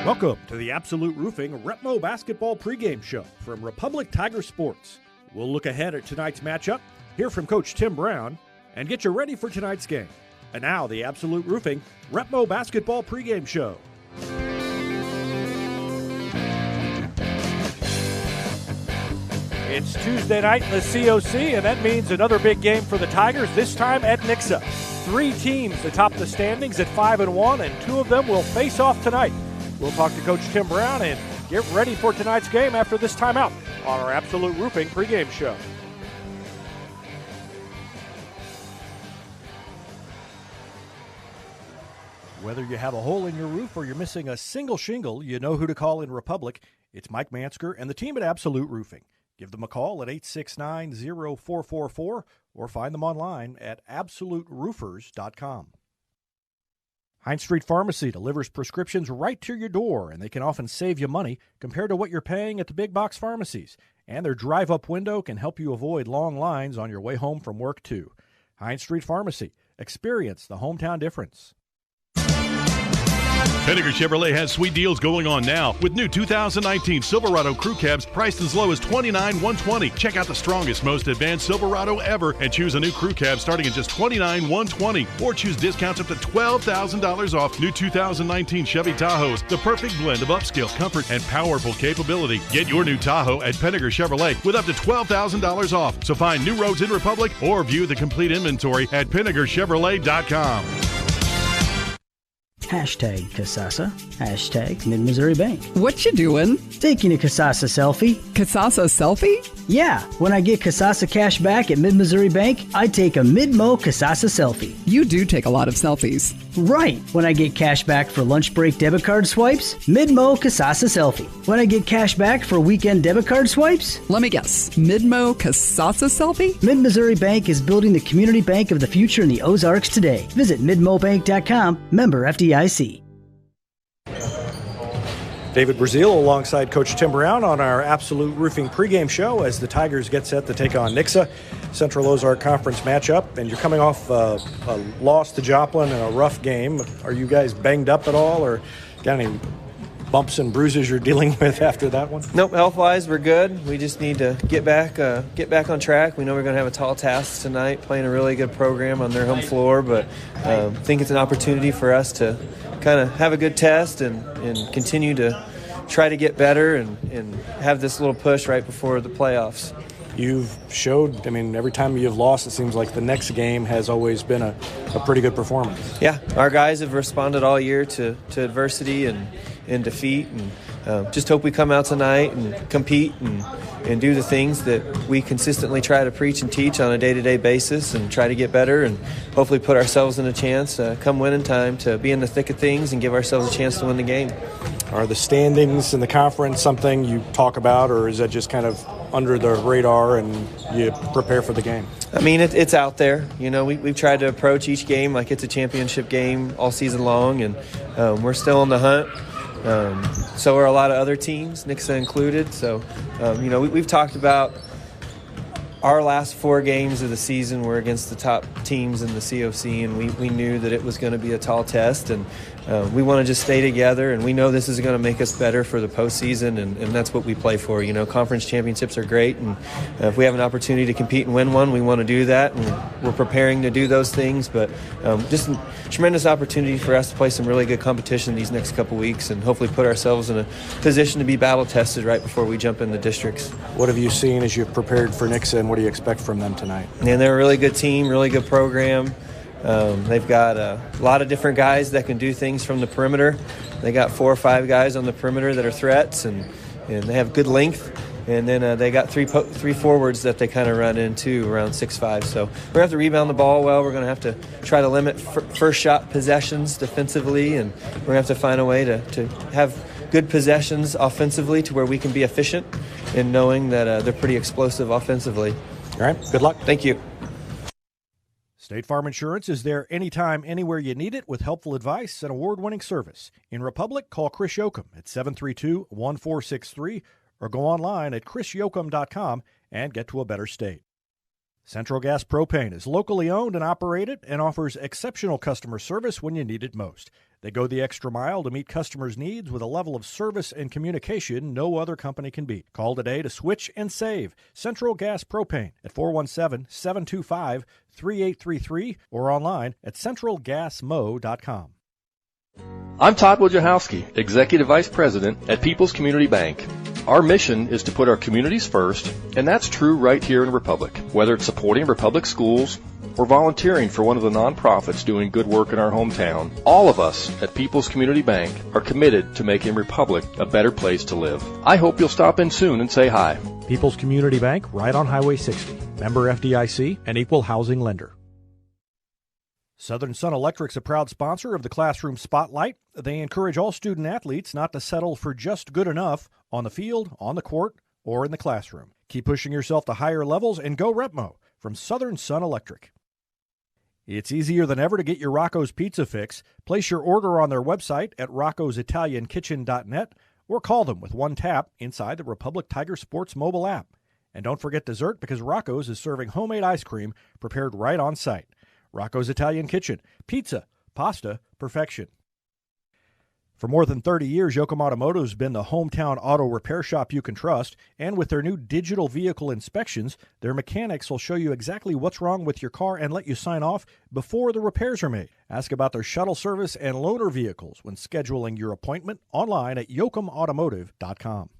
Welcome to the Absolute Roofing Repmo Basketball Pregame Show from Republic Tiger Sports. We'll look ahead at tonight's matchup, hear from Coach Tim Brown, and get you ready for tonight's game. And now, the Absolute Roofing Repmo Basketball Pregame Show. It's Tuesday night in the COC, and that means another big game for the Tigers, this time at Nixa. 3 teams atop the standings at 5-1, and 2 of them will face off tonight. We'll talk to Coach Tim Brown and get ready for tonight's game after this timeout on our Absolute Roofing pregame show. Whether you have a hole in your roof or you're missing a single shingle, you know who to call in Republic. It's Mike Mansker and the team at Absolute Roofing. Give them a call at 869-0444 or find them online at absoluteroofers.com. Heinz Street Pharmacy delivers prescriptions right to your door, and they can often save you money compared to what you're paying at the big box pharmacies. And their drive-up window can help you avoid long lines on your way home from work, too. Heinz Street Pharmacy. Experience the hometown difference. Penninger Chevrolet has sweet deals going on now with new 2019 Silverado Crew Cabs priced as low as $29,120. Check out the strongest, most advanced Silverado ever and choose a new Crew Cab starting at just $29,120. Or choose discounts up to $12,000 off new 2019 Chevy Tahoes, the perfect blend of upscale comfort and powerful capability. Get your new Tahoe at Penninger Chevrolet with up to $12,000 off. So find new roads in Republic or view the complete inventory at PenningerChevrolet.com. Hashtag Kasasa. Hashtag Mid-Missouri Bank. What you doing? Taking a Kasasa selfie. Kasasa selfie? Yeah, when I get Kasasa cash back at Mid-Missouri Bank, I take a Mid-Mo Kasasa selfie. You do take a lot of selfies. Right. When I get cash back for lunch break debit card swipes, Mid-Mo Kasasa selfie. When I get cash back for weekend debit card swipes, let me guess, Mid-Mo Kasasa selfie? Mid-Missouri Bank is building the community bank of the future in the Ozarks today. Visit midmobank.com, member FDIC. David Brazil alongside Coach Tim Brown on our Absolute Roofing pregame show as the Tigers get set to take on Nixa, Central Ozark Conference matchup. And you're coming off a loss to Joplin in a rough game. Are you guys banged up at all or got any bumps and bruises you're dealing with after that one? Nope, health-wise we're good. We just need to get back on track. We know we're going to have a tall task tonight, playing a really good program on their home floor, but I think it's an opportunity for us to kind of have a good test and continue to try to get better and have this little push right before the playoffs. You've showed, every time you've lost, it seems like the next game has always been a pretty good performance. Yeah, our guys have responded all year to adversity and defeat, and just hope we come out tonight and compete and do the things that we consistently try to preach and teach on a day-to-day basis and try to get better and hopefully put ourselves in a chance come winning time to be in the thick of things and give ourselves a chance to win the game. Are the standings in the conference something you talk about, or is that just kind of under the radar and you prepare for the game? It's out there. We've tried to approach each game like it's a championship game all season long, and we're still on the hunt. So are a lot of other teams, Nixa included. So, we've talked about our last 4 games of the season were against the top teams in the COC, and we knew that it was going to be a tall test, and we want to just stay together, and we know this is going to make us better for the postseason, and that's what we play for. Conference championships are great, and if we have an opportunity to compete and win one, we want to do that, and we're preparing to do those things, but just a tremendous opportunity for us to play some really good competition these next couple weeks and hopefully put ourselves in a position to be battle-tested right before we jump in the districts. What have you seen as you've prepared for Nixa, and what do you expect from them tonight? And they're a really good team, really good program. They've got a lot of different guys that can do things from the perimeter. They got 4 or 5 guys on the perimeter that are threats, and they have good length. And then they got three forwards that they kind of run into around 6'5". So we're going to have to rebound the ball well. We're going to have to try to limit first shot possessions defensively, and we're going to have to find a way to have good possessions offensively to where we can be efficient in knowing that they're pretty explosive offensively. All right, good luck. Thank you. State Farm Insurance is there anytime, anywhere you need it with helpful advice and award-winning service. In Republic, call Chris Yoakum at 732-1463 or go online at chrisyoakum.com and get to a better state. Central Gas Propane is locally owned and operated and offers exceptional customer service when you need it most. They go the extra mile to meet customers' needs with a level of service and communication no other company can beat. Call today to switch and save. Central Gas Propane at 417-725-3833 or online at centralgasmo.com. I'm Todd Wojciechowski, Executive Vice President at People's Community Bank. Our mission is to put our communities first, and that's true right here in Republic. Whether it's supporting Republic schools or volunteering for one of the nonprofits doing good work in our hometown, all of us at People's Community Bank are committed to making Republic a better place to live. I hope you'll stop in soon and say hi. People's Community Bank, right on Highway 60. Member FDIC, an equal housing lender. Southern Sun Electric's a proud sponsor of the Classroom Spotlight. They encourage all student athletes not to settle for just good enough on the field, on the court, or in the classroom. Keep pushing yourself to higher levels and go Repmo from Southern Sun Electric. It's easier than ever to get your Rocco's Pizza fix. Place your order on their website at roccositaliankitchen.net or call them with one tap inside the Republic Tiger Sports mobile app. And don't forget dessert, because Rocco's is serving homemade ice cream prepared right on site. Rocco's Italian Kitchen. Pizza, pasta, perfection. For more than 30 years, Yoakum Automotive has been the hometown auto repair shop you can trust, and with their new digital vehicle inspections, their mechanics will show you exactly what's wrong with your car and let you sign off before the repairs are made. Ask about their shuttle service and loaner vehicles when scheduling your appointment online at yoakumautomotive.com.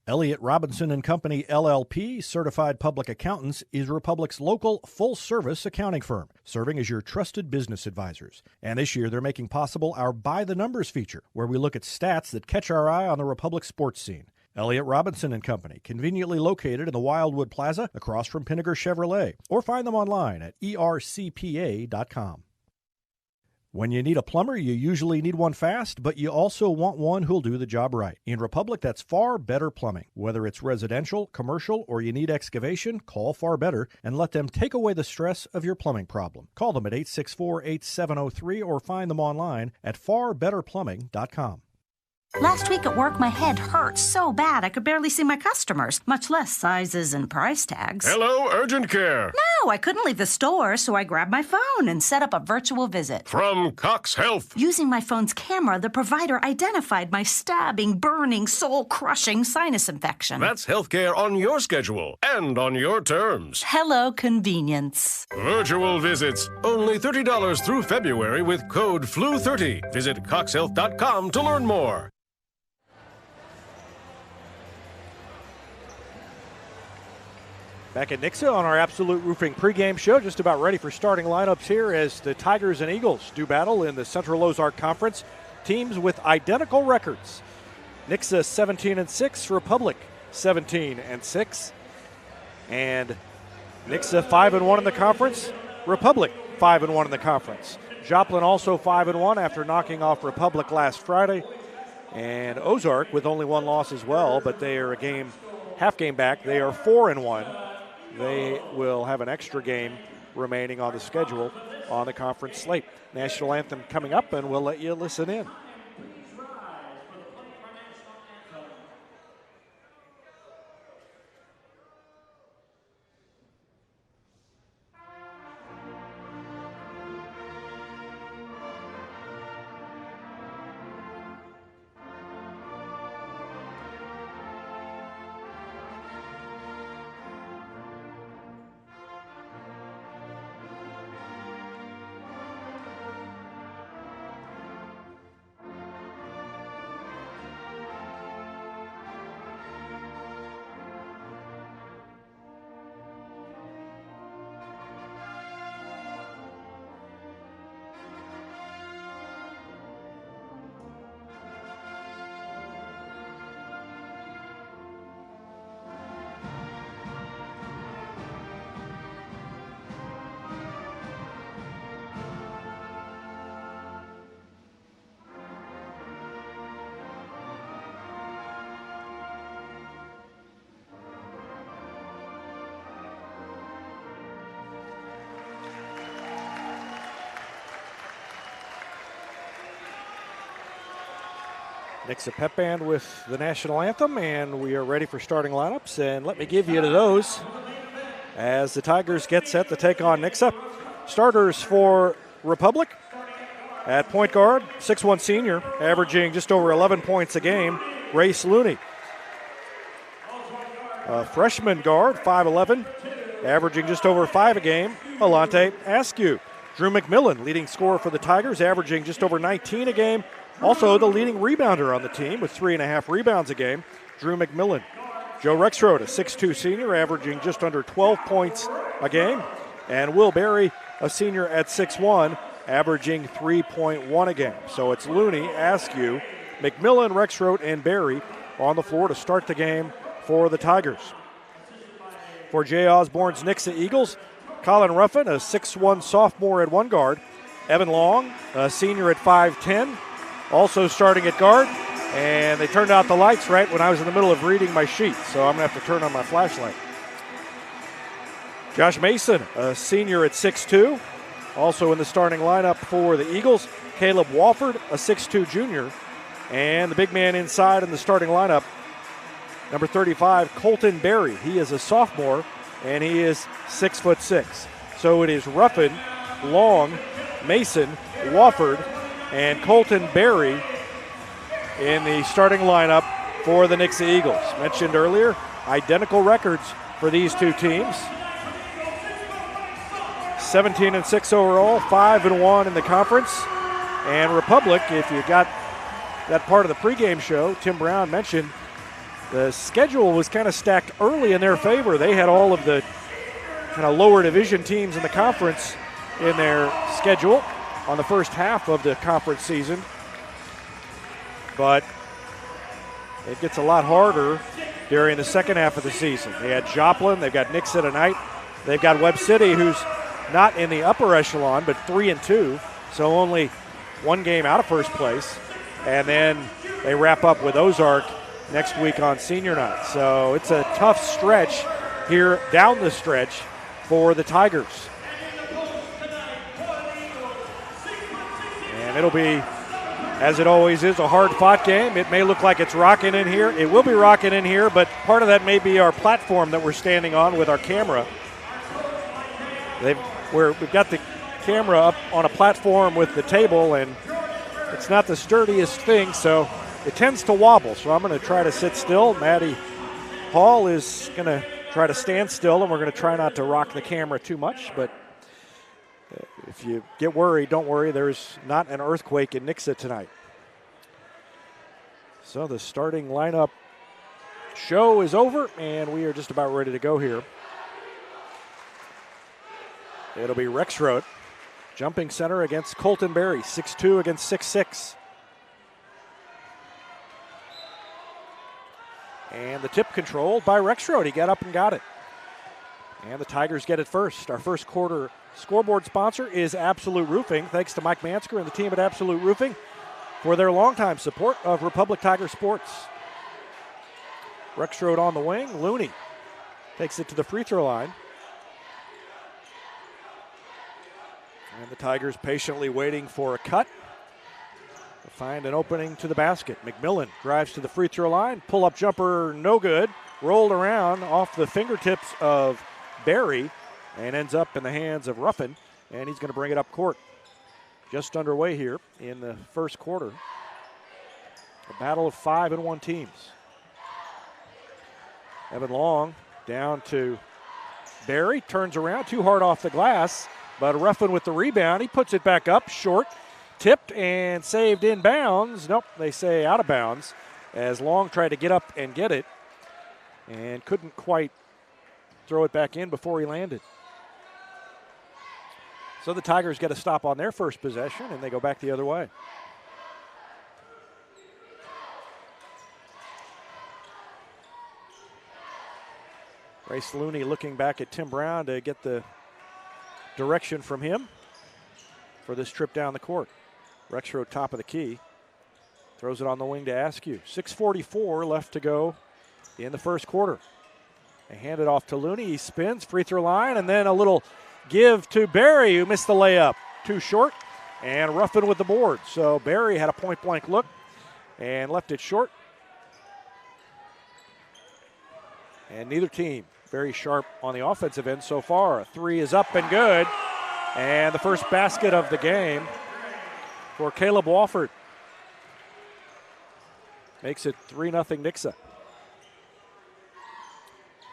Elliott Robinson & Company, LLP, Certified Public Accountants, is Republic's local full-service accounting firm, serving as your trusted business advisors. And this year, they're making possible our By the Numbers feature, where we look at stats that catch our eye on the Republic sports scene. Elliott Robinson & Company, conveniently located in the Wildwood Plaza across from Pinnaker Chevrolet, or find them online at ercpa.com. When you need a plumber, you usually need one fast, but you also want one who'll do the job right. In Republic, that's Far Better Plumbing. Whether it's residential, commercial, or you need excavation, call Far Better and let them take away the stress of your plumbing problem. Call them at 864-8703 or find them online at farbetterplumbing.com. Last week at work, my head hurt so bad I could barely see my customers, much less sizes and price tags. Hello, urgent care. No, I couldn't leave the store, so I grabbed my phone and set up a virtual visit. From Cox Health. Using my phone's camera, the provider identified my stabbing, burning, soul-crushing sinus infection. That's healthcare on your schedule and on your terms. Hello, convenience. Virtual visits. Only $30 through February with code FLU30. Visit coxhealth.com to learn more. Back at Nixa on our Absolute Roofing pregame show, just about ready for starting lineups here as the Tigers and Eagles do battle in the Central Ozark Conference. Teams with identical records. Nixa 17-6, Republic 17-6. And Nixa 5-1 in the conference, Republic 5-1 in the conference. Joplin also 5-1 after knocking off Republic last Friday. And Ozark with only one loss as well, but they are half game back. They are 4-1. They will have an extra game remaining on the schedule on the conference slate. National anthem coming up, and we'll let you listen in. Nixa Pep Band with the national anthem, and we are ready for starting lineups. And let me give you to those as the Tigers get set to take on Nixa. Starters for Republic, At point guard, 6'1" senior, averaging just over 11 points a game, Race Looney. Freshman guard, 5'11", averaging just over 5 a game, Alante Askew. Drew McMillan, leading scorer for the Tigers, averaging just over 19 a game. Also the leading rebounder on the team with 3.5 rebounds a game, Drew McMillan. Joe Rexroad, a 6'2" senior, averaging just under 12 points a game. And Will Berry, a senior at 6'1", averaging 3.1 a game. So it's Looney, Askew, McMillan, Rexroad, and Berry on the floor to start the game for the Tigers. For Jay Osborne's Nixa Eagles, Colin Ruffin, a 6'1" sophomore at one guard. Evan Long, a senior at 5'10", also starting at guard. And they turned out the lights right when I was in the middle of reading my sheet, so I'm going to have to turn on my flashlight. Josh Mason, a senior at 6'2", also in the starting lineup for the Eagles. Caleb Wofford, a 6'2" junior. And the big man inside in the starting lineup, number 35, Colton Berry. He is a sophomore, and he is 6'6". So it is Ruffin, Long, Mason, Wofford, and Colton Berry in the starting lineup for the Nixa Eagles. Mentioned earlier, identical records for these two teams. 17-6 overall, 5-1 in the conference. And Republic, if you got that part of the pregame show, Tim Brown mentioned the schedule was kind of stacked early in their favor. They had all of the kind of lower division teams in the conference in their schedule on the first half of the conference season. But it gets a lot harder during the second half of the season. They had Joplin, they've got Nixa tonight, they've got Webb City, who's not in the upper echelon, but 3-2, so only one game out of first place. And then they wrap up with Ozark next week on senior night. So it's a tough stretch here down the stretch for the Tigers. And it'll be, as it always is, a hard-fought game. It may look like it's rocking in here. It will be rocking in here, but part of that may be our platform that we're standing on with our camera. We've got the camera up on a platform with the table, and it's not the sturdiest thing, so it tends to wobble. So I'm going to try to sit still. Maddie Hall is going to try to stand still, and we're going to try not to rock the camera too much. But if you get worried, don't worry. There's not an earthquake in Nixa tonight. So the starting lineup show is over, and we are just about ready to go here. It'll be Rexroad, jumping center against Colton Berry, 6'2" against 6'6". And the tip controlled by Rexroad. He got up and got it. And the Tigers get it first. Our first quarter scoreboard sponsor is Absolute Roofing. Thanks to Mike Mansker and the team at Absolute Roofing for their longtime support of Republic Tiger Sports. Rexroad on the wing. Looney takes it to the free throw line. And the Tigers patiently waiting for a cut to find an opening to the basket. McMillan drives to the free throw line. Pull-up jumper, no good. Rolled around off the fingertips of Berry and ends up in the hands of Ruffin, and he's going to bring it up court. Just underway here in the first quarter. A battle of 5-1 teams. Evan Long down to Berry, turns around, too hard off the glass. But Ruffin with the rebound, he puts it back up, short, tipped and saved inbounds. Nope, they say out of bounds as Long tried to get up and get it and couldn't quite throw it back in before he landed. So the Tigers get a stop on their first possession and they go back the other way. Race Looney looking back at Tim Brown to get the direction from him for this trip down the court. Rexroad top of the key. Throws it on the wing to Askew. 6:44 left to go in the first quarter. They hand it off to Looney. He spins, free throw line, and then a little give to Berry, who missed the layup. Too short, and Ruffin with the board. So Berry had a point-blank look and left it short. And neither team very sharp on the offensive end so far. A three is up and good. And the first basket of the game for Caleb Wofford. Makes it 3-0 Nixa.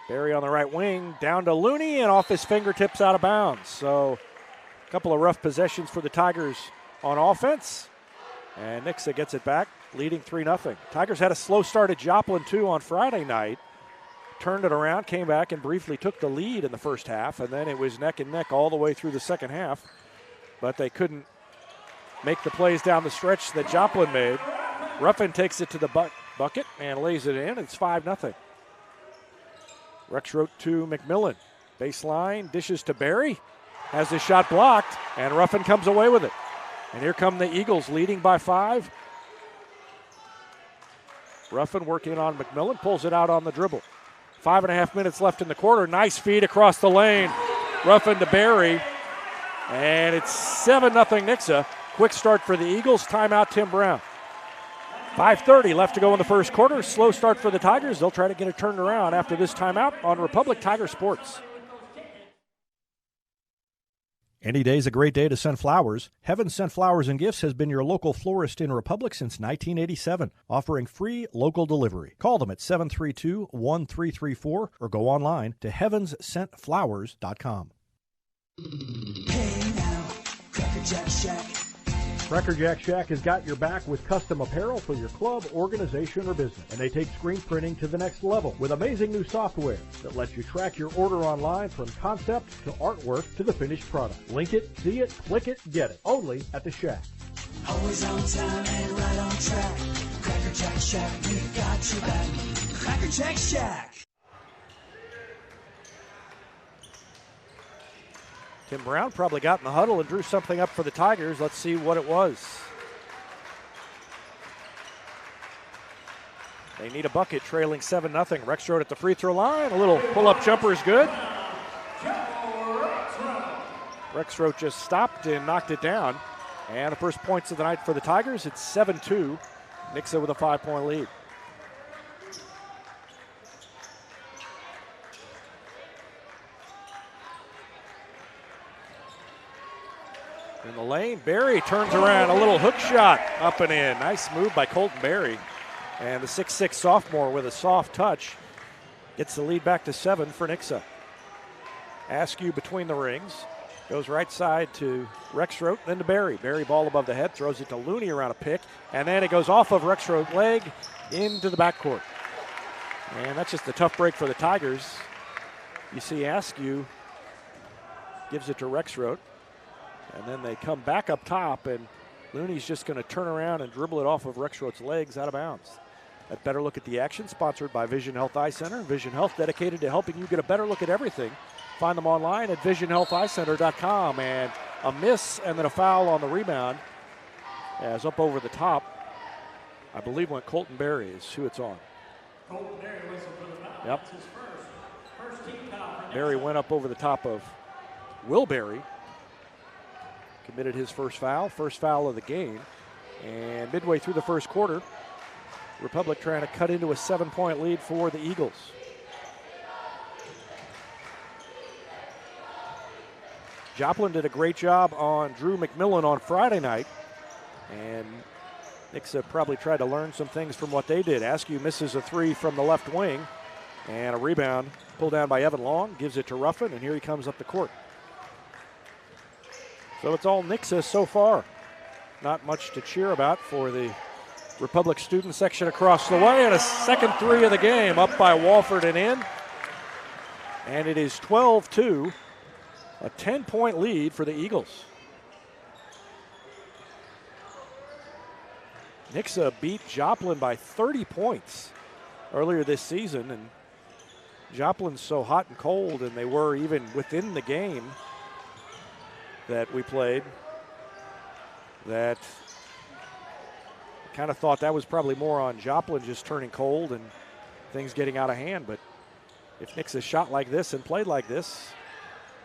Berry on the right wing, down to Looney, and off his fingertips out of bounds. So a couple of rough possessions for the Tigers on offense. And Nixa gets it back, leading 3-0. Tigers had a slow start at Joplin, too, on Friday night. Turned it around, came back, and briefly took the lead in the first half. And then it was neck and neck all the way through the second half. But they couldn't make the plays down the stretch that Joplin made. Ruffin takes it to the bucket and lays it in. It's 5-0. Rexroth to McMillan. Baseline, dishes to Berry. Has his shot blocked, and Ruffin comes away with it. And here come the Eagles, leading by 5. Ruffin working on McMillan, pulls it out on the dribble. 5.5 minutes left in the quarter. Nice feed across the lane. Ruffin to Berry. And it's 7-0 Nixa. Quick start for the Eagles. Timeout, Tim Brown. 5:30 left to go in the first quarter. Slow start for the Tigers. They'll try to get it turned around after this timeout on Republic Tiger Sports. Any day's a great day to send flowers. Heaven's Sent Flowers and Gifts has been your local florist in Republic since 1987, offering free local delivery. Call them at 732-1334 or go online to heavenssentflowers.com. Hey now, Cracker Jack Shack. Cracker Jack Shack has got your back with custom apparel for your club, organization, or business. And they take screen printing to the next level with amazing new software that lets you track your order online from concept to artwork to the finished product. Link it, see it, click it, get it. Only at the Shack. Always on time and right on track. Cracker Jack Shack, we got your back. Cracker Jack Shack. Tim Brown probably got in the huddle and drew something up for the Tigers. Let's see what it was. They need a bucket, trailing 7-0. Rexroth at the free throw line. A little pull-up jumper is good. Rexroth just stopped and knocked it down. And the first points of the night for the Tigers. It's 7-2. Nixa with a 5-point lead. In the lane, Berry turns around, a little hook shot up and in. Nice move by Colton Berry. And the 6'6 sophomore with a soft touch gets the lead back to 7 for Nixa. Askew between the rings. Goes right side to Rexroth, then to Berry. Berry ball above the head, throws it to Looney around a pick. And then it goes off of Rexroth's leg into the backcourt. And that's just a tough break for the Tigers. You see Askew gives it to Rexroth. And then they come back up top, and Looney's just going to turn around and dribble it off of Rexroth's legs out of bounds. A better look at the action, sponsored by Vision Health Eye Center. Vision Health, dedicated to helping you get a better look at everything. Find them online at visionhealtheyecenter.com. And a miss and then a foul on the rebound as up over the top. I believe went Colton Berry is who it's on. Colton Berry whistled for the foul. Yep. That's his first team foul. Berry went up over the top of Will Berry. Committed his first foul of the game. And midway through the first quarter, Republic trying to cut into a 7-point lead for the Eagles. Joplin did a great job on Drew McMillan on Friday night. And Nixa probably tried to learn some things from what they did. Askew misses a 3 from the left wing. And a rebound pulled down by Evan Long. Gives it to Ruffin, and here he comes up the court. So it's all Nixa so far. Not much to cheer about for the Republic student section across the way. And a second 3 of the game, up by Wofford and in. And it is 12-2, a 10-point lead for the Eagles. Nixa beat Joplin by 30 points earlier this season. And Joplin's so hot and cold, and they were even within the game that we played, that kind of thought that was probably more on Joplin just turning cold and things getting out of hand. But if Nixa shot like this and played like this,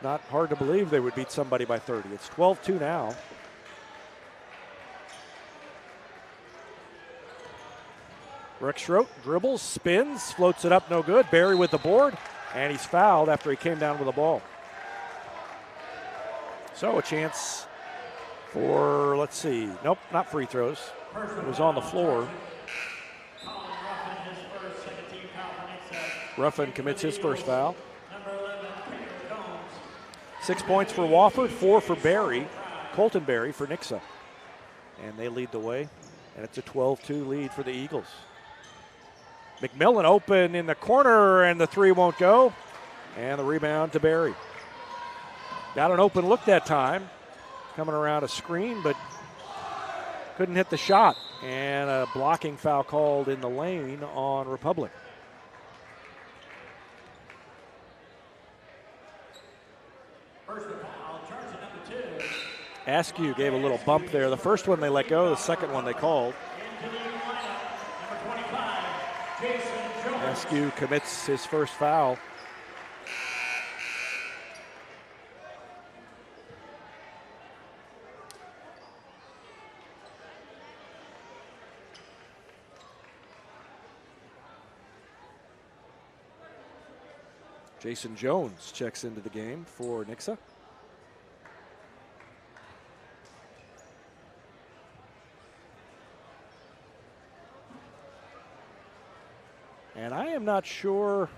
not hard to believe they would beat somebody by 30. It's 12-2 now. Rexroth dribbles, spins, floats it up, no good. Berry with the board, and he's fouled after he came down with the ball. So a chance for, let's see, nope, not free throws. It was on the floor. Ruffin commits his first foul. 6 points for Wofford, 4 for Barry, Colton Barry for Nixa. And they lead the way, and it's a 12-2 lead for the Eagles. McMillan open in the corner, and the three won't go. And the rebound to Barry. Got an open look that time, coming around a screen, but couldn't hit the shot. And a blocking foul called in the lane on Republic. Askew gave a little bump there. The first one they let go, the second one they called. Askew commits his first foul. Jason Jones checks into the game for Nixa. And I am not sure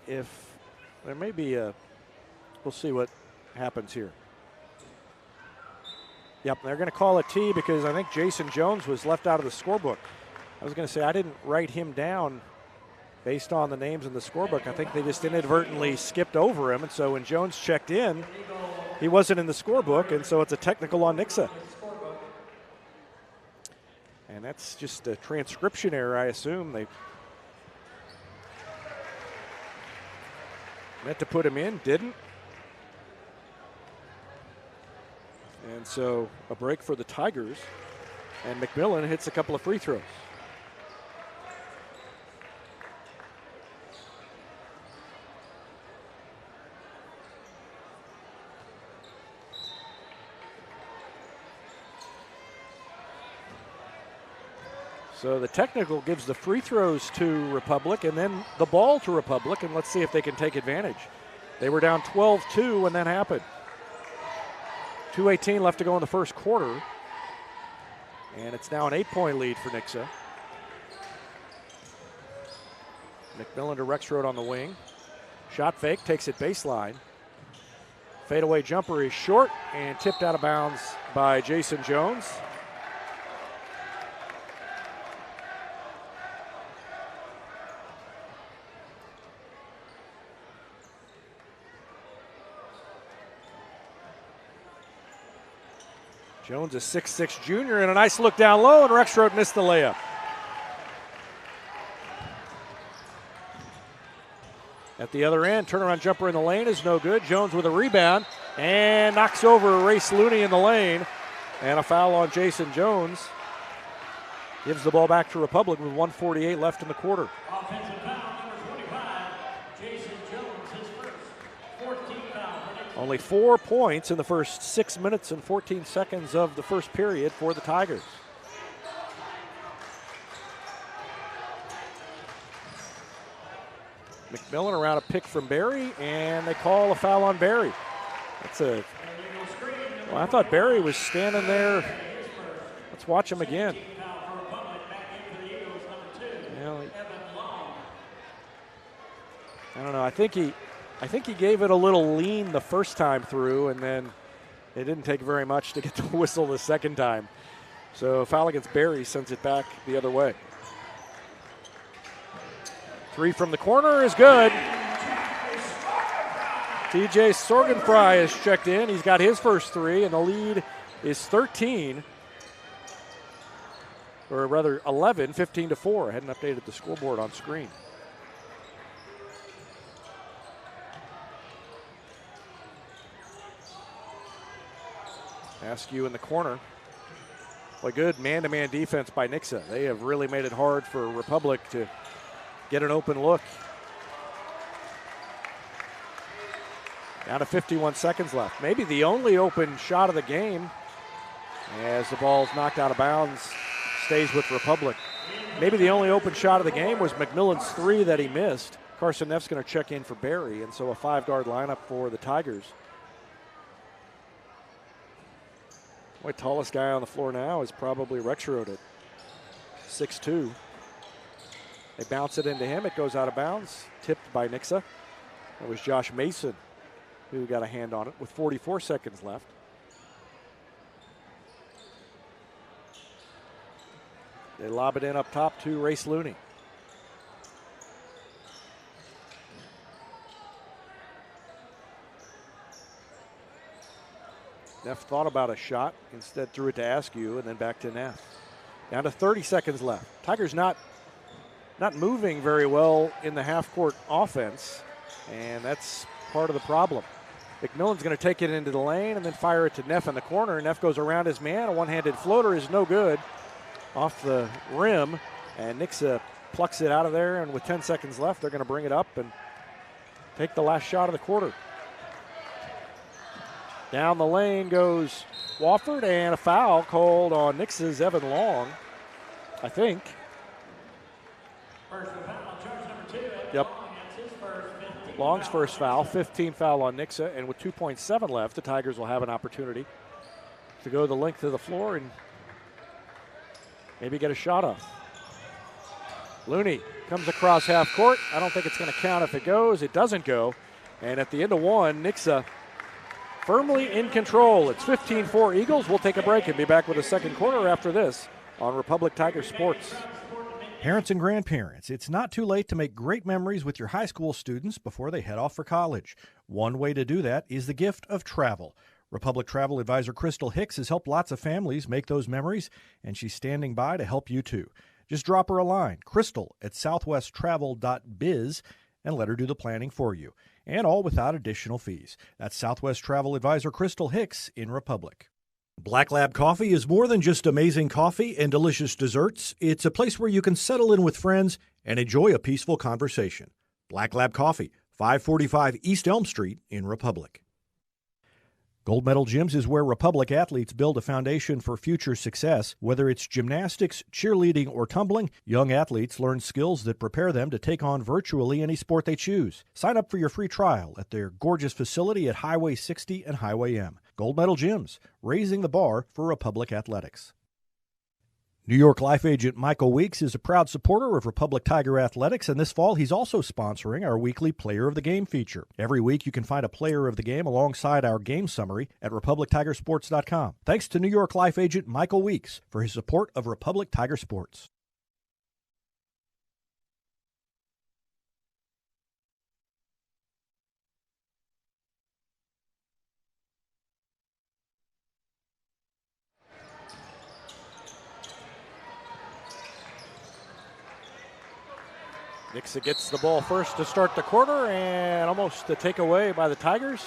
if there may be a, we'll see what happens here. Yep, they're going to call a T because I think Jason Jones was left out of the scorebook. I was going to say I didn't write him down based on the names in the scorebook. I think they just inadvertently skipped over him, and so when Jones checked in, he wasn't in the scorebook, and so it's a technical on Nixa. And that's just a transcription error, I assume. They meant to put him in, didn't. And so a break for the Tigers, and McMillan hits a couple of free throws. So the technical gives the free throws to Republic and then the ball to Republic, and let's see if they can take advantage. They were down 12-2 when that happened. 2:18 left to go in the first quarter, and it's now an 8-point lead for Nixa. McMillan to Rexroad on the wing. Shot fake, takes it baseline. Fadeaway jumper is short and tipped out of bounds by Jason Jones. Jones, a 6'6" junior, and a nice look down low, and Rexroad missed the layup. At the other end, turnaround jumper in the lane is no good. Jones with a rebound and knocks over Race Looney in the lane. And a foul on Jason Jones. Gives the ball back to Republic with 1:48 left in the quarter. Offensive foul, number 25, Jason Jones, his first 14th foul. Only 4 points in the first 6 minutes and 14 seconds of the first period for the Tigers. McMillan around a pick from Barry, and they call a foul on Barry. That's a. Well, I thought Barry was standing there. Let's watch him again. Well, I don't know. I think he gave it a little lean the first time through, and then it didn't take very much to get the whistle the second time. So foul against Barry sends it back the other way. Three from the corner is good. TJ Sorgenfry has checked in. He's got his first three, and the lead is 13. Or rather 11, 15-4. I hadn't updated the scoreboard on screen. Askew in the corner. Boy, good man-to-man defense by Nixa. They have really made it hard for Republic to get an open look. Down to 51 seconds left. Maybe the only open shot of the game, as the ball's knocked out of bounds, stays with Republic. Maybe the only open shot of the game was McMillan's three that he missed. Carson Neff's going to check in for Barry, and so a five-guard lineup for the Tigers. My tallest guy on the floor now is probably Rexroad at 6'2". They bounce it into him. It goes out of bounds, tipped by Nixa. It was Josh Mason who got a hand on it with 44 seconds left. They lob it in up top to Race Looney. Neff thought about a shot, instead threw it to Askew and then back to Neff. Down to 30 seconds left. Tigers not moving very well in the half-court offense, and that's part of the problem. McMillan's going to take it into the lane and then fire it to Neff in the corner. Neff goes around his man. A one-handed floater is no good off the rim, and Nixa plucks it out of there, and with 10 seconds left, they're going to bring it up and take the last shot of the quarter. Down the lane goes Wofford, and a foul called on Nixa's Evan Long, I think. First foul, charge number 2. Yep. That's his first 15 Long's foul. first foul, 15 foul on Nixa, and with 2.7 left, the Tigers will have an opportunity to go the length of the floor and maybe get a shot off. Looney comes across half court. I don't think it's going to count if it goes. It doesn't go. And at the end of one, Nixa firmly in control. It's 15-4 Eagles. We'll take a break and be back with a second quarter after this on Republic Tiger Sports. Parents and grandparents, it's not too late to make great memories with your high school students before they head off for college. One way to do that is the gift of travel. Republic Travel Advisor Crystal Hicks has helped lots of families make those memories, and she's standing by to help you too. Just drop her a line, crystal@southwesttravel.biz, and let her do the planning for you. And all without additional fees. That's Southwest Travel Advisor Crystal Hicks in Republic. Black Lab Coffee is more than just amazing coffee and delicious desserts. It's a place where you can settle in with friends and enjoy a peaceful conversation. Black Lab Coffee, 545 East Elm Street in Republic. Gold Medal Gyms is where Republic athletes build a foundation for future success. Whether it's gymnastics, cheerleading, or tumbling, young athletes learn skills that prepare them to take on virtually any sport they choose. Sign up for your free trial at their gorgeous facility at Highway 60 and Highway M. Gold Medal Gyms, raising the bar for Republic athletics. New York Life agent Michael Weeks is a proud supporter of Republic Tiger Athletics, and this fall he's also sponsoring our weekly Player of the Game feature. Every week you can find a Player of the Game alongside our game summary at RepublicTigerSports.com. Thanks to New York Life agent Michael Weeks for his support of Republic Tiger Sports. Nixa gets the ball first to start the quarter, and almost a takeaway by the Tigers.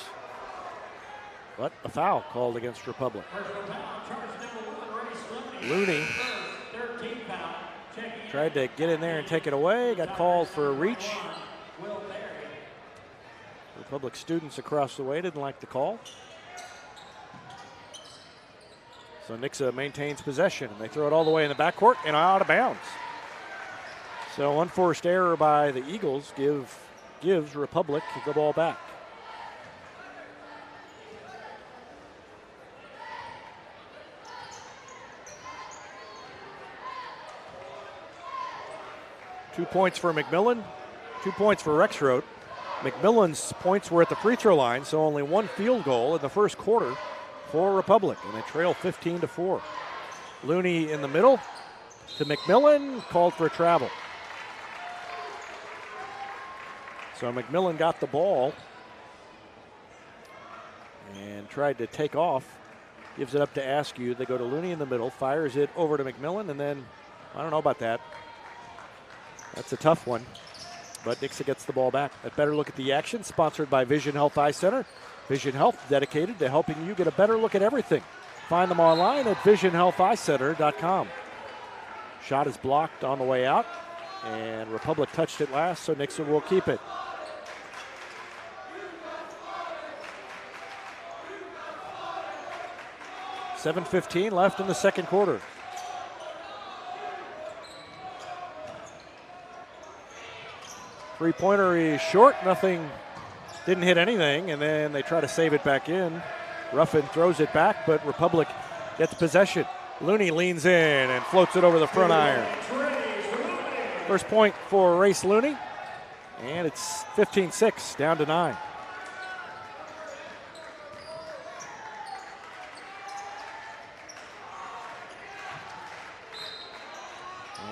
But a foul called against Republic. Looney tried to get in there and take it away. Got called for a reach. Republic students across the way didn't like the call. So Nixa maintains possession, and they throw it all the way in the backcourt and out of bounds. So unforced error by the Eagles gives Republic the ball back. Two points for McMillan, 2 points for Rexroad. McMillan's points were at the free throw line, so only one field goal in the first quarter for Republic, and they trail 15-4. Looney in the middle to McMillan, called for a travel. So McMillan got the ball and tried to take off. Gives it up to Askew. They go to Looney in the middle, fires it over to McMillan, and then, I don't know about that. That's a tough one, but Nixa gets the ball back. A better look at the action, sponsored by Vision Health Eye Center. Vision Health, dedicated to helping you get a better look at everything. Find them online at visionhealtheyecenter.com. Shot is blocked on the way out, and Republic touched it last, so Nixa will keep it. $7:15 left in the second quarter. Three-pointer is short, nothing, didn't hit anything, and then they try to save it back in. Ruffin throws it back, but Republic gets possession. Looney leans in and floats it over the front iron. First point for Race Looney, and it's 15-6, down to 9.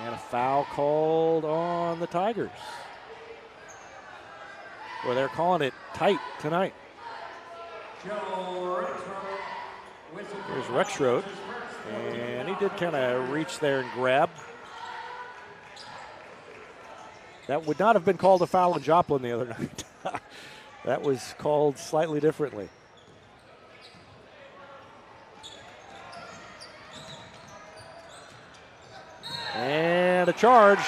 And a foul called on the Tigers. Well, they're calling it tight tonight. Here's Rexroth, and he did kind of reach there and grab. That would not have been called a foul on Joplin the other night. That was called slightly differently. And a charge.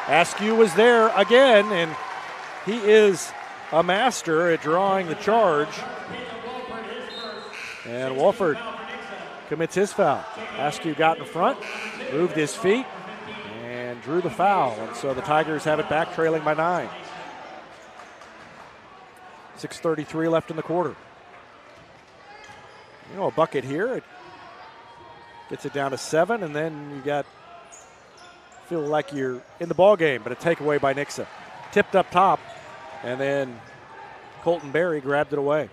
Askew was there again, and he is a master at drawing the charge. And Wolford commits his foul. Askew got in front, moved his feet, and drew the foul. And so the Tigers have it back, trailing by 9. 6:33 left in the quarter. You know, a bucket here, it gets it down to 7, and then you feel like you're in the ball game, but a takeaway by Nixa. Tipped up top, and then Colton Berry grabbed it away.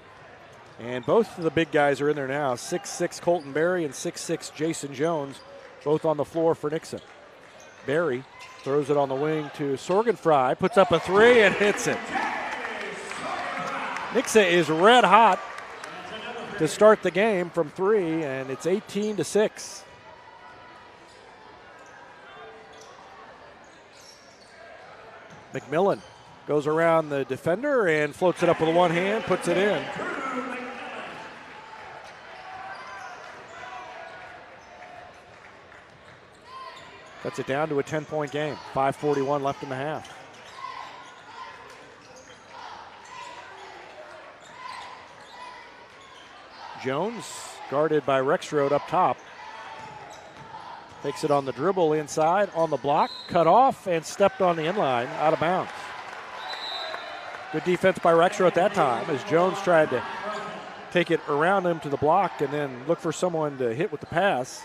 And both of the big guys are in there now. 6'6" Colton Berry and 6'6" Jason Jones, both on the floor for Nixa. Berry throws it on the wing to Sorgenfrey, puts up a 3 and hits it. Nixa is red hot to start the game from 3, and it's 18-6. McMillan goes around the defender and floats it up with one hand, puts it in. Cuts it down to a 10-point game. 5:41 left in the half. Jones, guarded by Rexroth up top. Takes it on the dribble inside, on the block, cut off, and stepped on the inline, out of bounds. Good defense by Rexroth that time as Jones tried to take it around him to the block and then look for someone to hit with the pass.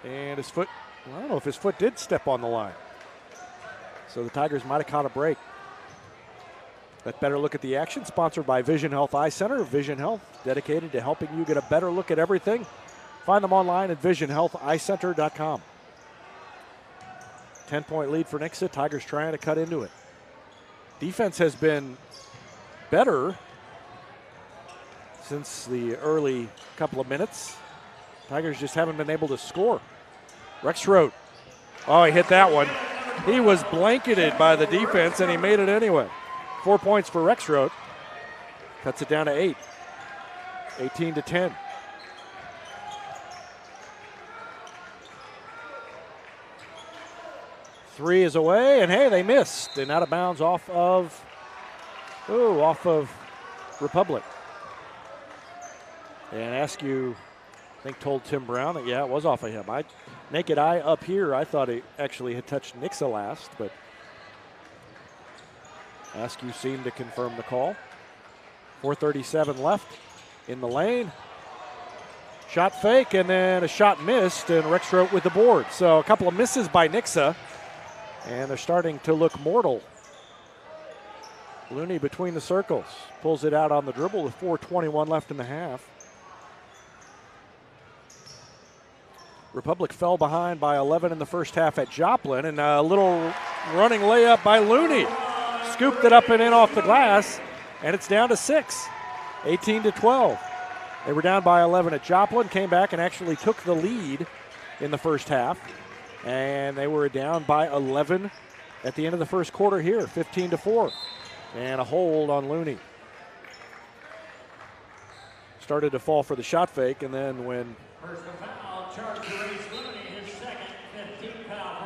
And his foot, well, I don't know if his foot did step on the line. So the Tigers might have caught a break. Let's better look at the action, sponsored by Vision Health Eye Center. Vision Health, dedicated to helping you get a better look at everything. Find them online at visionhealtheyecenter.com. 10-point lead for Nixa. Tigers trying to cut into it. Defense has been better since the early couple of minutes. Tigers just haven't been able to score. Rexroth. Oh, he hit that one. He was blanketed by the defense, and he made it anyway. 4 points for Rexroth. Cuts it down to 8. 18-10. Three is away, and hey, they missed. And out of bounds off of Republic. And Askew, I think, told Tim Brown that, yeah, it was off of him. Naked eye up here, I thought he actually had touched Nixa last, but Askew seemed to confirm the call. 4:37 left in the lane. Shot fake, and then a shot missed, and Rexroth with the board. So a couple of misses by Nixa, and they're starting to look mortal. Looney between the circles. Pulls it out on the dribble with 4:21 left in the half. Republic fell behind by 11 in the first half at Joplin, and a little running layup by Looney. Scooped it up and in off the glass, and it's down to 6. 18-12. They were down by 11 at Joplin, came back and actually took the lead in the first half. And they were down by 11 at the end of the first quarter here, 15-4. And a hold on Looney. Started to fall for the shot fake, and then when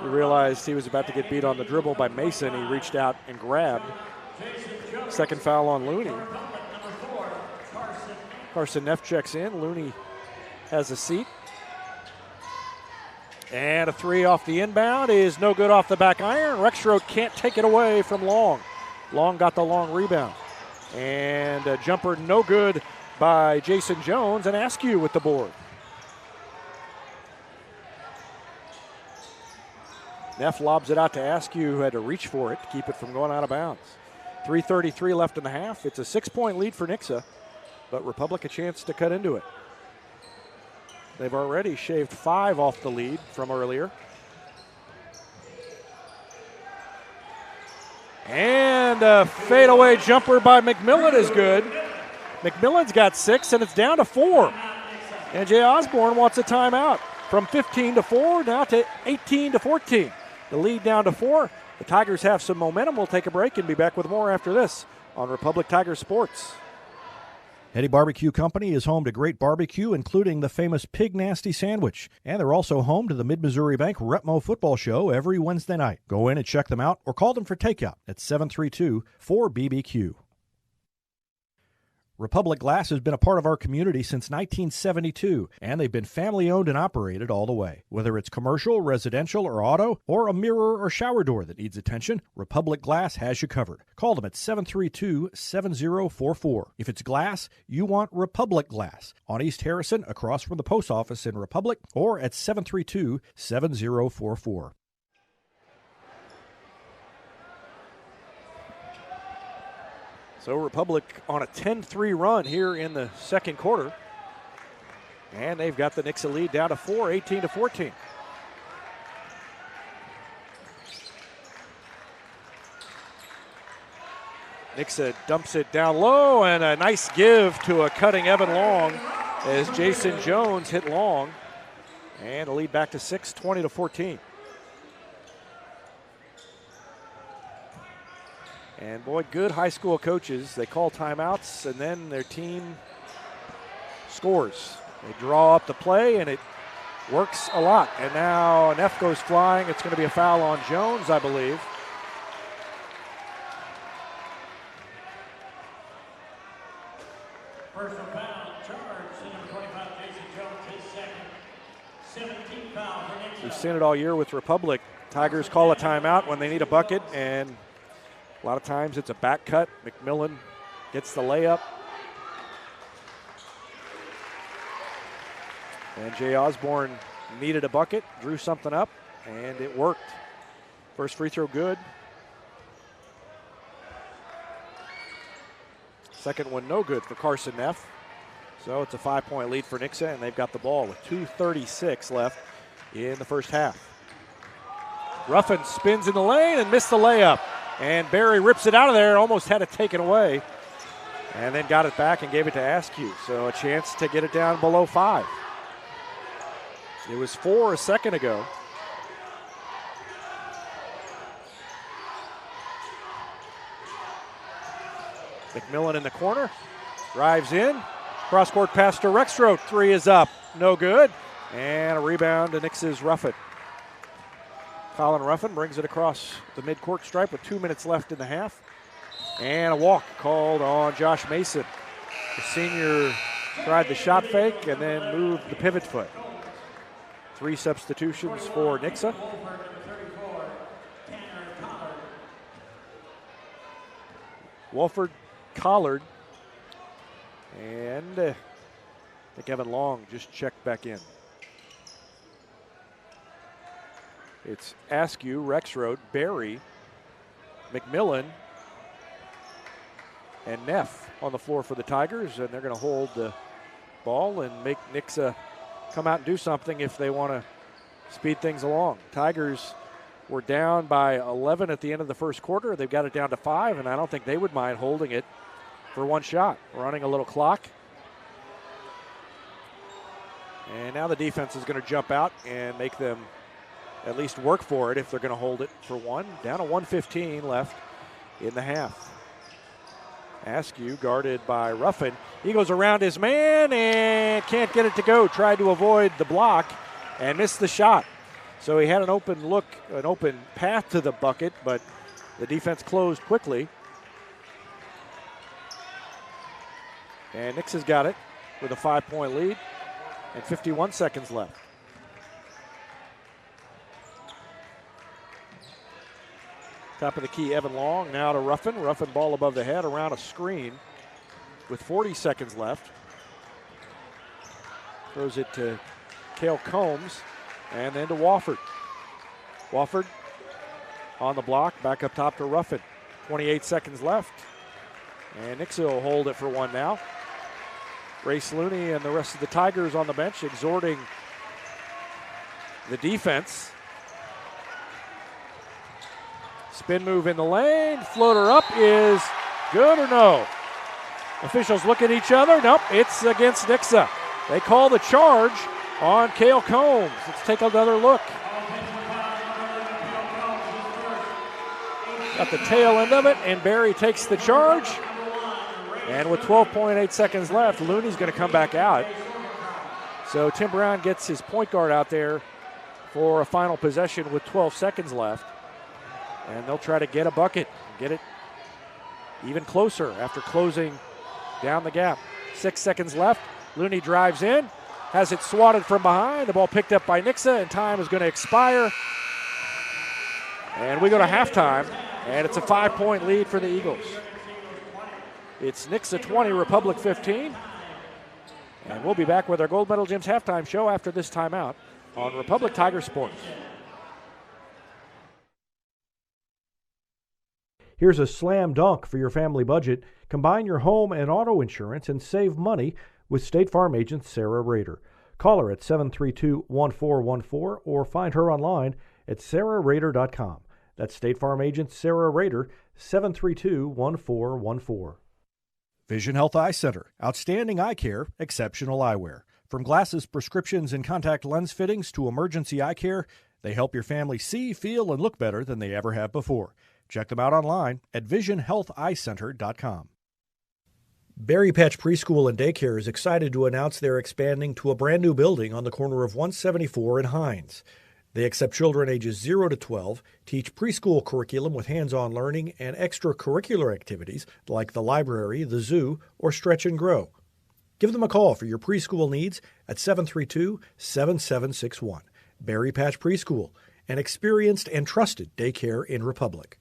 he realized he was about to get beat on the dribble by Mason, he reached out and grabbed. Second foul on Looney. Carson Neff checks in. Looney has a seat. And a 3 off the inbound is no good off the back iron. Rexroth can't take it away from Long. Long got the long rebound. And a jumper no good by Jason Jones, and Askew with the board. Neff lobs it out to Askew, who had to reach for it to keep it from going out of bounds. 3:33 left in the half. It's a 6-point lead for Nixa, but Republic a chance to cut into it. They've already shaved 5 off the lead from earlier. And a fadeaway jumper by McMillan is good. McMillan's got 6, and it's down to 4. And Jay Osborne wants a timeout. From 15-4 now to 18-14. The lead down to 4. The Tigers have some momentum. We'll take a break and be back with more after this on Republic Tiger Sports. Hetty Barbecue Company is home to great barbecue, including the famous Pig Nasty Sandwich. And they're also home to the Mid-Missouri Bank Retmo Football Show every Wednesday night. Go in and check them out or call them for takeout at 732-4BBQ. Republic Glass has been a part of our community since 1972, and they've been family-owned and operated all the way. Whether it's commercial, residential, or auto, or a mirror or shower door that needs attention, Republic Glass has you covered. Call them at 732-7044. If it's glass, you want Republic Glass on East Harrison, across from the post office in Republic, or at 732-7044. So Republic on a 10-3 run here in the second quarter. And they've got the Nixa lead down to 4, 18-14. Nixa dumps it down low, and a nice give to a cutting Evan Long as Jason Jones hit long. And the lead back to 6, 20-14. And boy, good high school coaches. They call timeouts, and then their team scores. They draw up the play, and it works a lot. And now Neff goes flying. It's going to be a foul on Jones, I believe. Personal foul charged, number 25, Jason Jones, his second. 17 foul for Nixa. We've seen it all year with Republic. Tigers call a timeout when they need a bucket, and a lot of times it's a back cut. McMillan gets the layup. And Jay Osborne needed a bucket, drew something up, and it worked. First free throw good. Second one no good for Carson Neff. So it's a 5-point lead for Nixa, and they've got the ball with 2:36 left in the first half. Ruffin spins in the lane and missed the layup. And Barry rips it out of there, almost had it taken away, and then got it back and gave it to Askew. So a chance to get it down below 5. It was 4 a second ago. McMillan in the corner, drives in, cross-court pass to Rexroth. 3 is up, no good, and a rebound to Nix's Ruffin. Colin Ruffin brings it across the midcourt stripe with 2 minutes left in the half. And a walk called on Josh Mason. The senior tried the shot fake and then moved the pivot foot. 3 substitutions for Nixa. Wolford, Collard, and I think Evan Long just checked back in. It's Askew, Rexroth, Barry, McMillan, and Neff on the floor for the Tigers, and they're going to hold the ball and make Nixa come out and do something if they want to speed things along. Tigers were down by 11 at the end of the first quarter. They've got it down to 5, and I don't think they would mind holding it for one shot. Running a little clock. And now the defense is going to jump out and make them at least work for it if they're going to hold it for one. Down to 1:15 left in the half. Askew guarded by Ruffin. He goes around his man and can't get it to go. Tried to avoid the block and missed the shot. So he had an open look, an open path to the bucket, but the defense closed quickly. And Nix has got it with a 5-point lead and 51 seconds left. Top of the key, Evan Long, now to Ruffin. Ruffin ball above the head around a screen with 40 seconds left. Throws it to Cale Combs and then to Wofford. Wofford on the block. Back up top to Ruffin. 28 seconds left. And Nixa will hold it for one now. Race Looney and the rest of the Tigers on the bench exhorting the defense. Spin move in the lane. Floater up is good or no? Officials look at each other. Nope, it's against Nixa. They call the charge on Cale Combs. Let's take another look. Got the tail end of it, and Barry takes the charge. And with 12.8 seconds left, Looney's going to come back out. So Tim Brown gets his point guard out there for a final possession with 12 seconds left. And they'll try to get a bucket, get it even closer after closing down the gap. 6 seconds left. Looney drives in, has it swatted from behind. The ball picked up by Nixa, and time is going to expire. And we go to halftime, and it's a 5-point lead for the Eagles. It's Nixa 20, Republic 15. And we'll be back with our Gold Medal Gyms halftime show after this timeout on Republic Tiger Sports. Here's a slam dunk for your family budget. Combine your home and auto insurance and save money with State Farm agent Sarah Rader. Call her at 732-1414 or find her online at sarahrader.com. That's State Farm agent Sarah Rader, 732-1414. Vision Health Eye Center. Outstanding eye care, exceptional eyewear. From glasses, prescriptions, and contact lens fittings to emergency eye care, they help your family see, feel, and look better than they ever have before. Check them out online at visionhealtheyecenter.com. Berry Patch Preschool and Daycare is excited to announce they're expanding to a brand new building on the corner of 174 and Hines. They accept children ages 0 to 12, teach preschool curriculum with hands-on learning and extracurricular activities like the library, the zoo, or Stretch and Grow. Give them a call for your preschool needs at 732-7761. Berry Patch Preschool, an experienced and trusted daycare in Republic.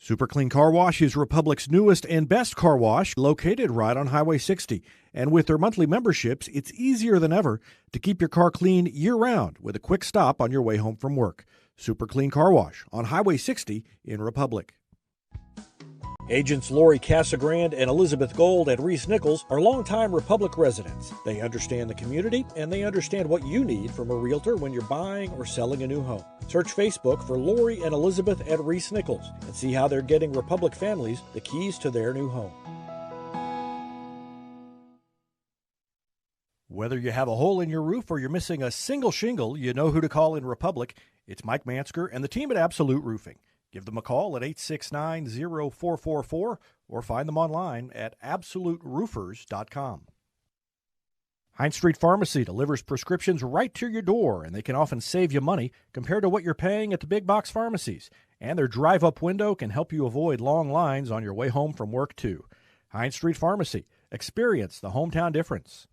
Super Clean Car Wash is Republic's newest and best car wash, located right on Highway 60. And with their monthly memberships, it's easier than ever to keep your car clean year-round with a quick stop on your way home from work. Super Clean Car Wash on Highway 60 in Republic. Agents Lori Casagrande and Elizabeth Gold at Reese Nichols are longtime Republic residents. They understand the community and they understand what you need from a realtor when you're buying or selling a new home. Search Facebook for Lori and Elizabeth at Reese Nichols and see how they're getting Republic families the keys to their new home. Whether you have a hole in your roof or you're missing a single shingle, you know who to call in Republic. It's Mike Mansker and the team at Absolute Roofing. Give them a call at 869-0444 or find them online at absoluteroofers.com. Hines Street Pharmacy delivers prescriptions right to your door, and they can often save you money compared to what you're paying at the big box pharmacies. And their drive-up window can help you avoid long lines on your way home from work, too. Hines Street Pharmacy. Experience the hometown difference.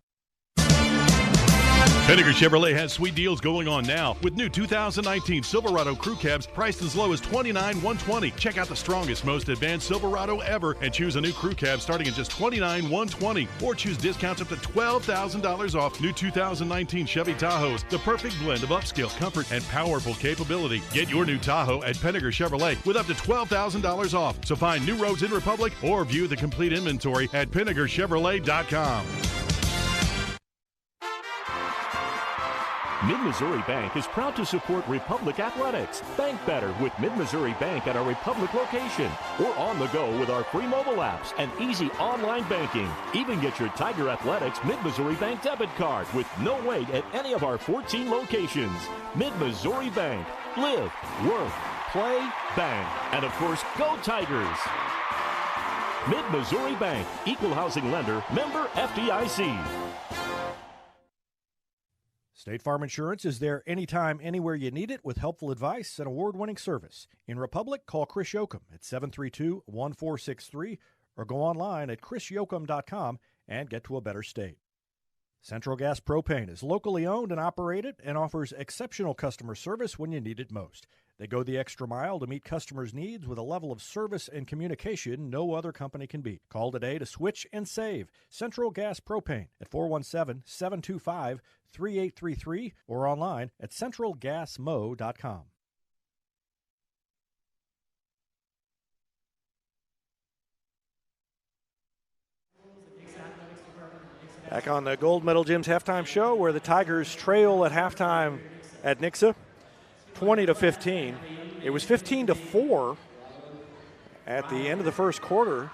Penninger Chevrolet has sweet deals going on now with new 2019 Silverado Crew Cabs priced as low as $29,120. Check out the strongest, most advanced Silverado ever and choose a new Crew Cab starting at just $29,120. Or choose discounts up to $12,000 off new 2019 Chevy Tahoes, the perfect blend of upscale comfort and powerful capability. Get your new Tahoe at Penninger Chevrolet with up to $12,000 off. So find new roads in Republic or view the complete inventory at PenningerChevrolet.com. Mid-Missouri Bank is proud to support Republic Athletics. Bank better with Mid-Missouri Bank at our Republic location or on the go with our free mobile apps and easy online banking. Even get your Tiger Athletics Mid-Missouri Bank debit card with no wait at any of our 14 locations. Mid-Missouri Bank. Live, work, play, bank. And of course, go Tigers! Mid-Missouri Bank. Equal housing lender. Member FDIC. State Farm Insurance is there anytime, anywhere you need it with helpful advice and award-winning service. In Republic, call Chris Yoakum at 732-1463 or go online at chrisyoakum.com and get to a better state. Central Gas Propane is locally owned and operated and offers exceptional customer service when you need it most. They go the extra mile to meet customers' needs with a level of service and communication no other company can beat. Call today to switch and save. Central Gas Propane at 417-725-3833 or online at centralgasmo.com. Back on the Gold Medal Gyms halftime show, where the Tigers trail at halftime at Nixa, 20-15. It was 15-4 at the end of the first quarter.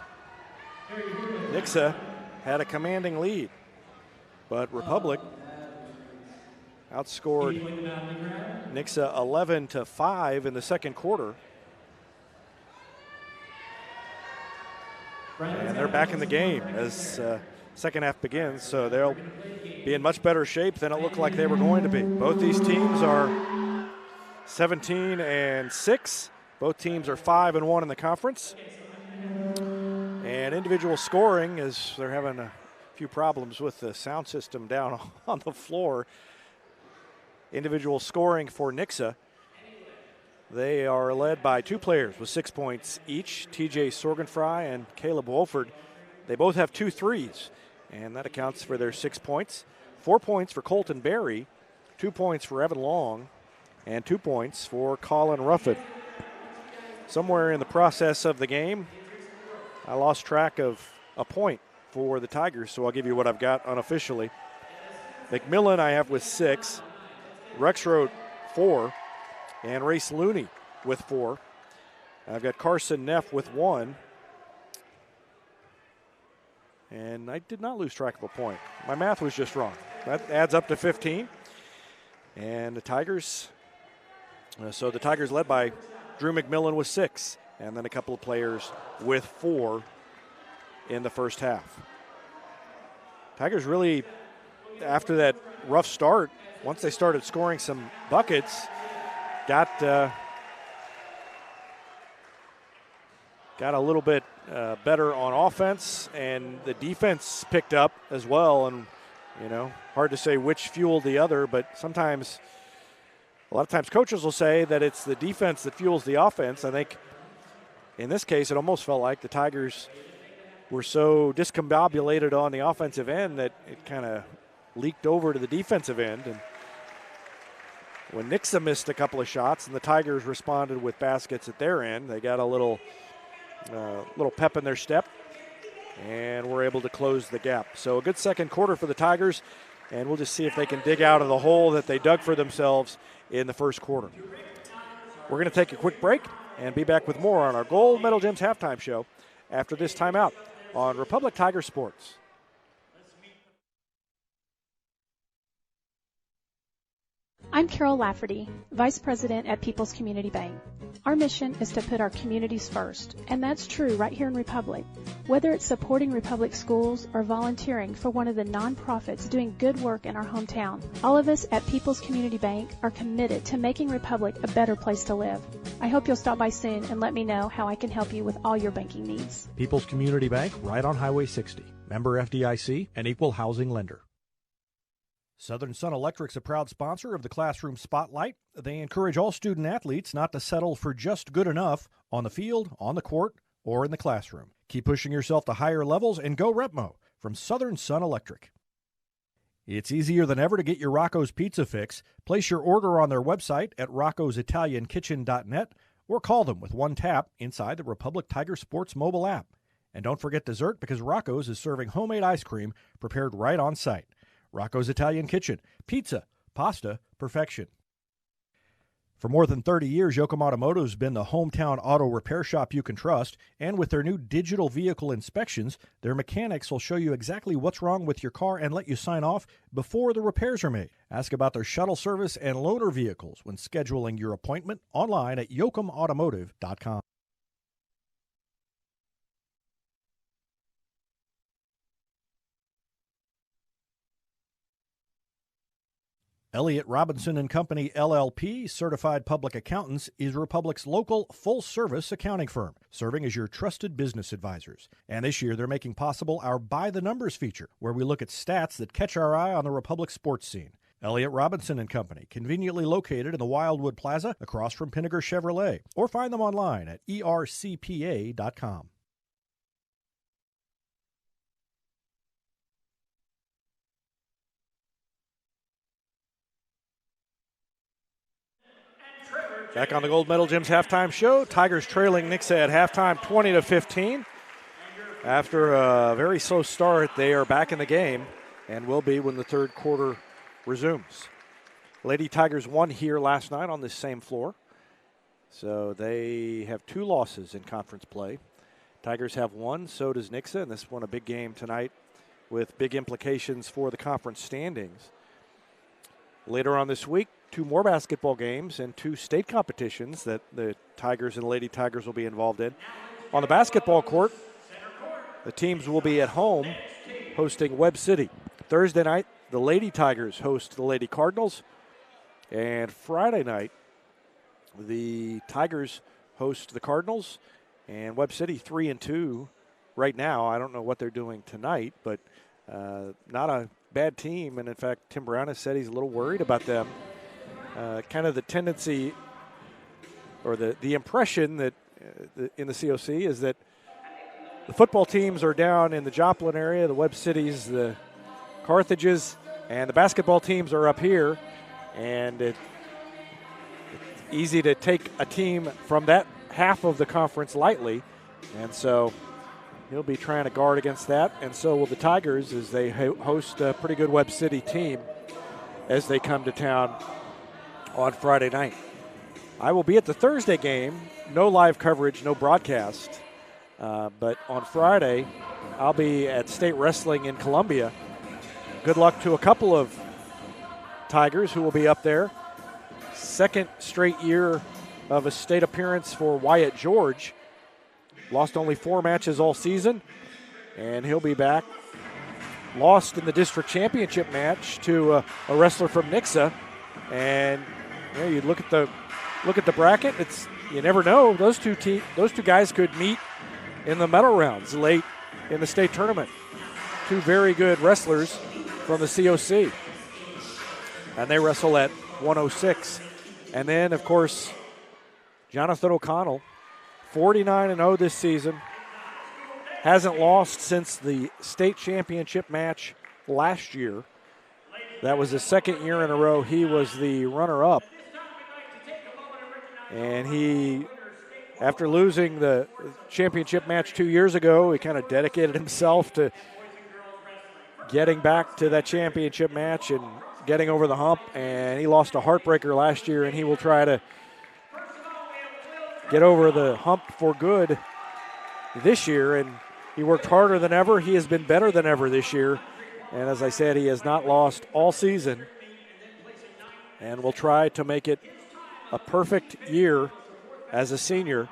Nixa had a commanding lead, but Republic outscored Nixa 11-5 in the second quarter. And they're back in the game as second half begins, so they'll be in much better shape than it looked like they were going to be. Both these teams are 17-6. Both teams are 5-1 in the conference. And individual scoring, as they're having a few problems with the sound system down on the floor. Individual scoring for Nixa. They are led by two players with 6 points each, TJ Sorgenfrey and Caleb Wolford. They both have 2 threes, and that accounts for their 6 points. 4 points for Colton Berry, 2 points for Evan Long, and 2 points for Colin Ruffin. Somewhere in the process of the game, I lost track of a point for the Tigers, so I'll give you what I've got unofficially. McMillan I have with 6, Rexroad 4, and Race Looney with 4. I've got Carson Neff with 1. And I did not lose track of a point. My math was just wrong. That adds up to 15. And the Tigers, so the Tigers led by Drew McMillan with 6, and then a couple of players with 4 in the first half. Tigers really, after that rough start, once they started scoring some buckets, got a little bit better on offense, and the defense picked up as well. And, you know, hard to say which fueled the other, but sometimes, a lot of times coaches will say that it's the defense that fuels the offense. I think in this case, it almost felt like the Tigers were so discombobulated on the offensive end that it kind of leaked over to the defensive end. And when Nixa missed a couple of shots and the Tigers responded with baskets at their end, they got a little pep in their step and were able to close the gap. So a good second quarter for the Tigers, and we'll just see if they can dig out of the hole that they dug for themselves in the first quarter. We're going to take a quick break and be back with more on our Gold Medal Gyms halftime show after this timeout on Republic Tiger Sports. I'm Carol Lafferty, Vice President at People's Community Bank. Our mission is to put our communities first, and that's true right here in Republic. Whether it's supporting Republic schools or volunteering for one of the nonprofits doing good work in our hometown, all of us at People's Community Bank are committed to making Republic a better place to live. I hope you'll stop by soon and let me know how I can help you with all your banking needs. People's Community Bank, right on Highway 60. Member FDIC, an equal housing lender. Southern Sun Electric's a proud sponsor of the Classroom Spotlight. They encourage all student athletes not to settle for just good enough on the field, on the court, or in the classroom. Keep pushing yourself to higher levels and go Repmo from Southern Sun Electric. It's easier than ever to get your Rocco's Pizza fix. Place your order on their website at roccositaliankitchen.net or call them with one tap inside the Republic Tiger Sports mobile app. And don't forget dessert, because Rocco's is serving homemade ice cream prepared right on site. Rocco's Italian Kitchen. Pizza, pasta, perfection. For more than 30 years, Yoakum Automotive has been the hometown auto repair shop you can trust. And with their new digital vehicle inspections, their mechanics will show you exactly what's wrong with your car and let you sign off before the repairs are made. Ask about their shuttle service and loaner vehicles when scheduling your appointment online at yoakumautomotive.com. Elliott Robinson and Company, LLP, Certified Public Accountants, is Republic's local full-service accounting firm, serving as your trusted business advisors. And this year, they're making possible our By the Numbers feature, where we look at stats that catch our eye on the Republic sports scene. Elliott Robinson and Company, conveniently located in the Wildwood Plaza across from Pinnaker Chevrolet, or find them online at ercpa.com. Back on the Gold Medal Gyms halftime show. Tigers trailing Nixa at halftime 20-15. After a very slow start, they are back in the game and will be when the third quarter resumes. Lady Tigers won here last night on this same floor. So they have 2 losses in conference play. Tigers have 1, so does Nixa, and this one a big game tonight with big implications for the conference standings. Later on this week, 2 more basketball games and 2 state competitions that the Tigers and Lady Tigers will be involved in. On the basketball court, the teams will be at home hosting Webb City. Thursday night, the Lady Tigers host the Lady Cardinals. And Friday night, the Tigers host the Cardinals, and Webb City 3-2 right now. I don't know what they're doing tonight, but not a bad team. And in fact, Tim Brown has said he's a little worried about them. Kind of the tendency or the impression that in the COC is that the football teams are down in the Joplin area, the Webb Cities, the Carthages, and the basketball teams are up here. And it's easy to take a team from that half of the conference lightly. And so he'll be trying to guard against that. And so will the Tigers as they host a pretty good Webb City team as they come to town on Friday night. I will be at the Thursday game. No live coverage, no broadcast. But on Friday, I'll be at State Wrestling in Columbia. Good luck to a couple of Tigers who will be up there. Second straight year of a state appearance for Wyatt George. Lost only 4 matches all season, and he'll be back. Lost in the district championship match to a wrestler from Nixa, and you look at the bracket. You never know. Those two guys could meet in the medal rounds late in the state tournament. 2 very good wrestlers from the COC. And they wrestle at 106. And then, of course, Jonathan O'Connell, 49-0 this season. Hasn't lost since the state championship match last year. That was his second year in a row. He was the runner-up. And he, after losing the championship match 2 years ago, he kind of dedicated himself to getting back to that championship match and getting over the hump, and he lost a heartbreaker last year, and he will try to get over the hump for good this year, and he worked harder than ever. He has been better than ever this year, and as I said, he has not lost all season, and will try to make it a perfect year as a senior,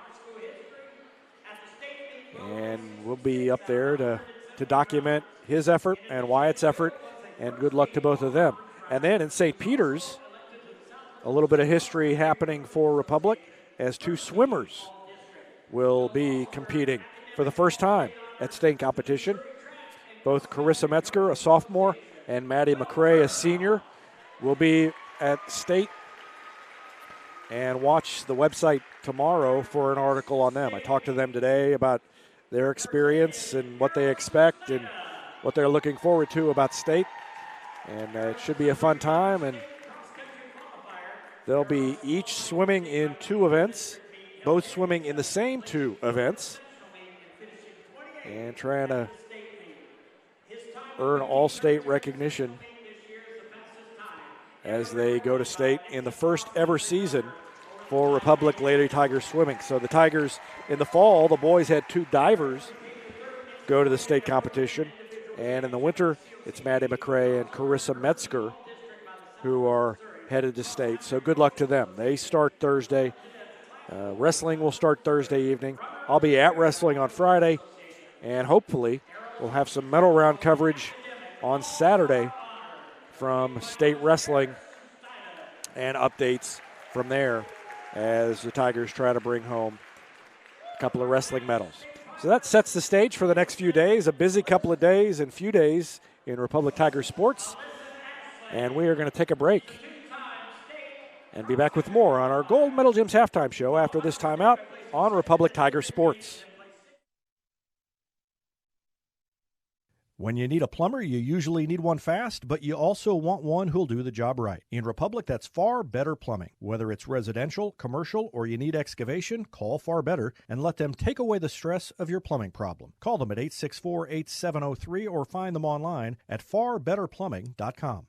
and we'll be up there to document his effort and Wyatt's effort, and good luck to both of them. And then in St. Peter's, a little bit of history happening for Republic as 2 swimmers will be competing for the first time at state competition. Both Carissa Metzger, a sophomore, and Maddie McCrae, a senior, will be at state. And watch the website tomorrow for an article on them. I talked to them today about their experience and what they expect and what they're looking forward to about state. And it should be a fun time, and they'll be each swimming in 2 events, both swimming in the same 2 events, and trying to earn all-state recognition as they go to state in the first ever season for Republic Lady Tigers swimming. So the Tigers in the fall, the boys had 2 divers go to the state competition, and in the winter, it's Maddie McCrae and Carissa Metzger who are headed to state. So good luck to them. They start Thursday. Wrestling will start Thursday evening. I'll be at wrestling on Friday, and hopefully we'll have some medal round coverage on Saturday from state wrestling and updates from there as the Tigers try to bring home a couple of wrestling medals. So that sets the stage for the next few days, a busy couple of days and few days in Republic Tiger sports. And we are going to take a break and be back with more on our Gold Medal Gyms halftime show after this timeout on Republic Tiger Sports. When you need a plumber, you usually need one fast, but you also want one who'll do the job right. In Republic, that's Far Better Plumbing. Whether it's residential, commercial, or you need excavation, call Far Better and let them take away the stress of your plumbing problem. Call them at 864-8703 or find them online at farbetterplumbing.com.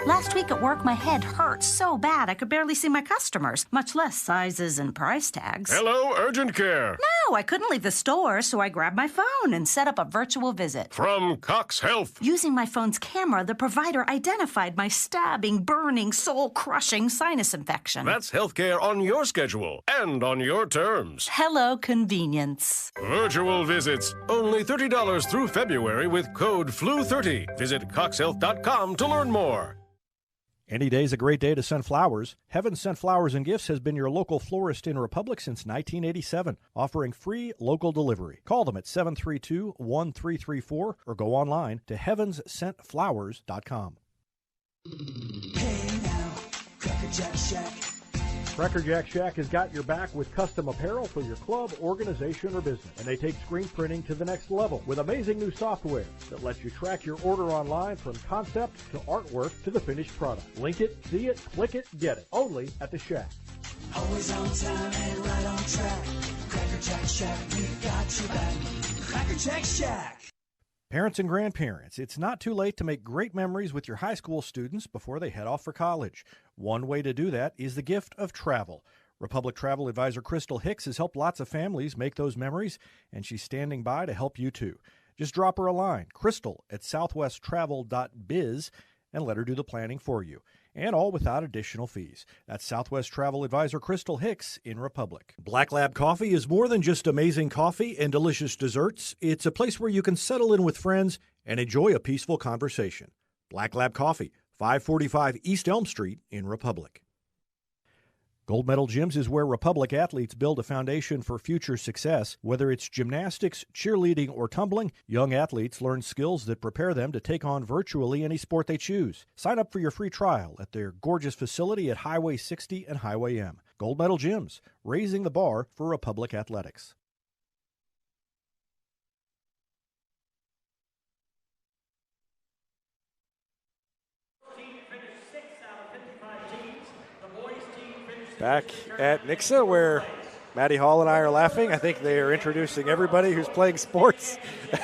Last week at work, my head hurt so bad I could barely see my customers, much less sizes and price tags. Hello, Urgent Care. No, I couldn't leave the store, so I grabbed my phone and set up a virtual visit. From Cox Health. Using my phone's camera, the provider identified my stabbing, burning, soul-crushing sinus infection. That's healthcare on your schedule and on your terms. Hello, convenience. Virtual visits. Only $30 through February with code FLU30. Visit coxhealth.com to learn more. Any day's a great day to send flowers. Heaven Sent Flowers and Gifts has been your local florist in Republic since 1987, offering free local delivery. Call them at 732-1334 or go online to heavenssentflowers.com. Hey now, Cracker Jack Shack. Cracker Jack Shack has got your back with custom apparel for your club, organization, or business. And they take screen printing to the next level with amazing new software that lets you track your order online from concept to artwork to the finished product. Link it, see it, click it, get it. Only at the Shack. Always on time and right on track. Cracker Jack Shack, we got your back. Cracker Jack Shack. Parents and grandparents, it's not too late to make great memories with your high school students before they head off for college. One way to do that is the gift of travel. Republic Travel Advisor Crystal Hicks has helped lots of families make those memories, and she's standing by to help you too. Just drop her a line, crystal@southwesttravel.biz, and let her do the planning for you. And all without additional fees. That's Southwest Travel Advisor Crystal Hicks in Republic. Black Lab Coffee is more than just amazing coffee and delicious desserts. It's a place where you can settle in with friends and enjoy a peaceful conversation. Black Lab Coffee, 545 East Elm Street in Republic. Gold Medal Gyms is where Republic athletes build a foundation for future success. Whether it's gymnastics, cheerleading, or tumbling, young athletes learn skills that prepare them to take on virtually any sport they choose. Sign up for your free trial at their gorgeous facility at Highway 60 and Highway M. Gold Medal Gyms, raising the bar for Republic athletics. Back at Nixa, where Maddie Hall and I are laughing. I think they are introducing everybody who's playing sports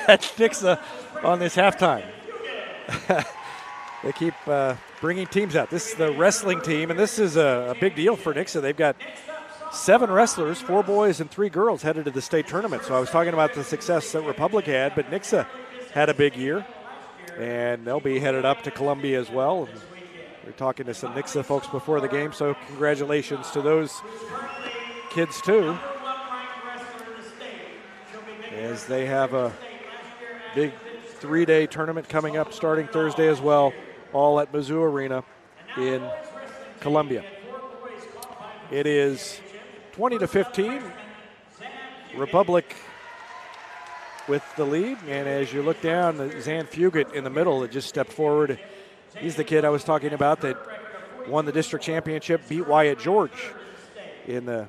at Nixa on this halftime. They keep bringing teams out. This is the wrestling team, and this is a big deal for Nixa. They've got 7 wrestlers, 4 boys and 3 girls headed to the state tournament. So I was talking about the success that Republic had, but Nixa had a big year, and they'll be headed up to Columbia as well. And we're talking to some Nixa folks before the game, so congratulations to those kids too, as they have a big 3-day tournament coming up starting Thursday as well, all at Mizzou Arena in Columbia. It is 20-15, Republic with the lead, and as you look down, Zan Fugit in the middle that just stepped forward. He's the kid I was talking about that won the district championship, beat Wyatt George in the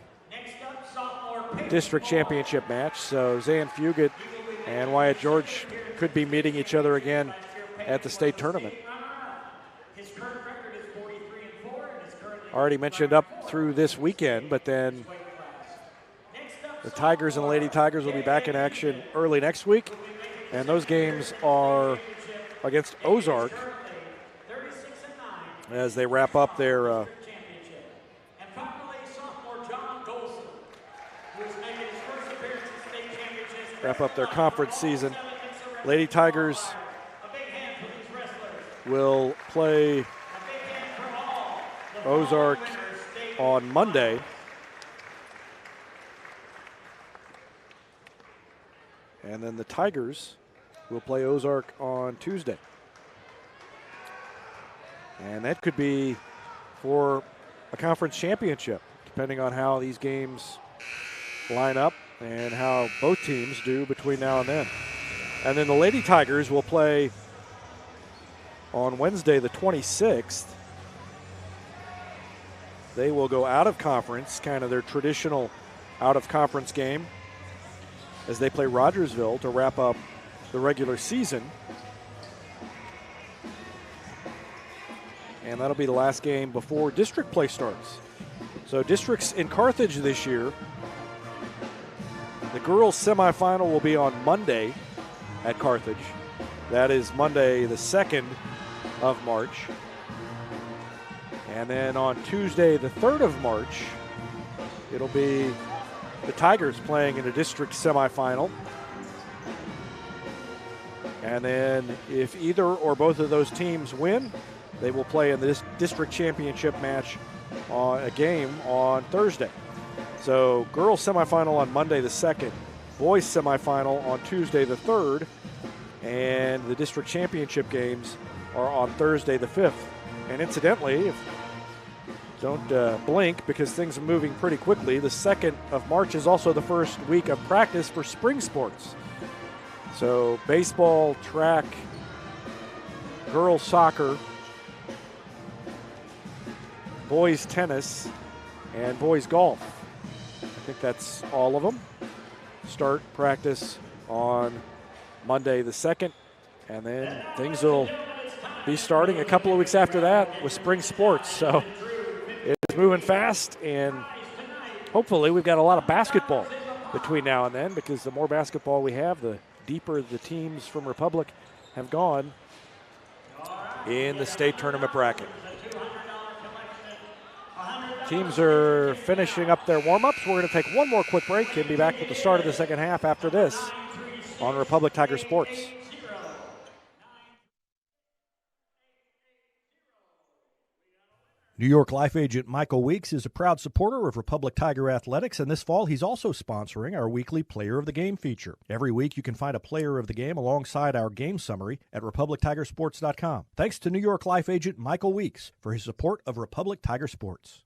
district championship match. So Zan Fugit and Wyatt George could be meeting each other again at the state tournament. Already mentioned up through this weekend, but then the Tigers and the Lady Tigers will be back in action early next week. And those games are against Ozark as they wrap up their conference season. Lady Tigers will play Ozark on Monday. And then the Tigers will play Ozark on Tuesday. And that could be for a conference championship, depending on how these games line up and how both teams do between now and then. And then the Lady Tigers will play on Wednesday the 26th. They will go out of conference, kind of their traditional out-of-conference game, as they play Rogersville to wrap up the regular season. and that'll be the last game before district play starts. So districts in Carthage this year, the girls' semifinal will be on Monday at Carthage. That is Monday the 2nd of March. And then on Tuesday the 3rd of March, it'll be the Tigers playing in a district semifinal. And then if either or both of those teams win, they will play in this district championship match on a game on Thursday. So girls semifinal on Monday the 2nd, boys semifinal on Tuesday the 3rd, and the district championship games are on Thursday the 5th. And incidentally, don't blink because things are moving pretty quickly. The 2nd of March is also the first week of practice for spring sports. So baseball, track, girls soccer, boys tennis, and boys golf. I think that's all of them. Start practice on Monday the 2nd, and then things will be starting a couple of weeks after that with spring sports. So it's moving fast, and hopefully we've got a lot of basketball between now and then, because the more basketball we have, the deeper the teams from Republic have gone in the state tournament bracket. Teams are finishing up their warm-ups. We're going to take one more quick break and be back with the start of the second half after this on Republic Tiger Sports. New York Life agent Michael Weeks is a proud supporter of Republic Tiger Athletics, and this fall he's also sponsoring our weekly Player of the Game feature. Every week you can find a Player of the Game alongside our game summary at RepublicTigerSports.com. Thanks to New York Life agent Michael Weeks for his support of Republic Tiger Sports.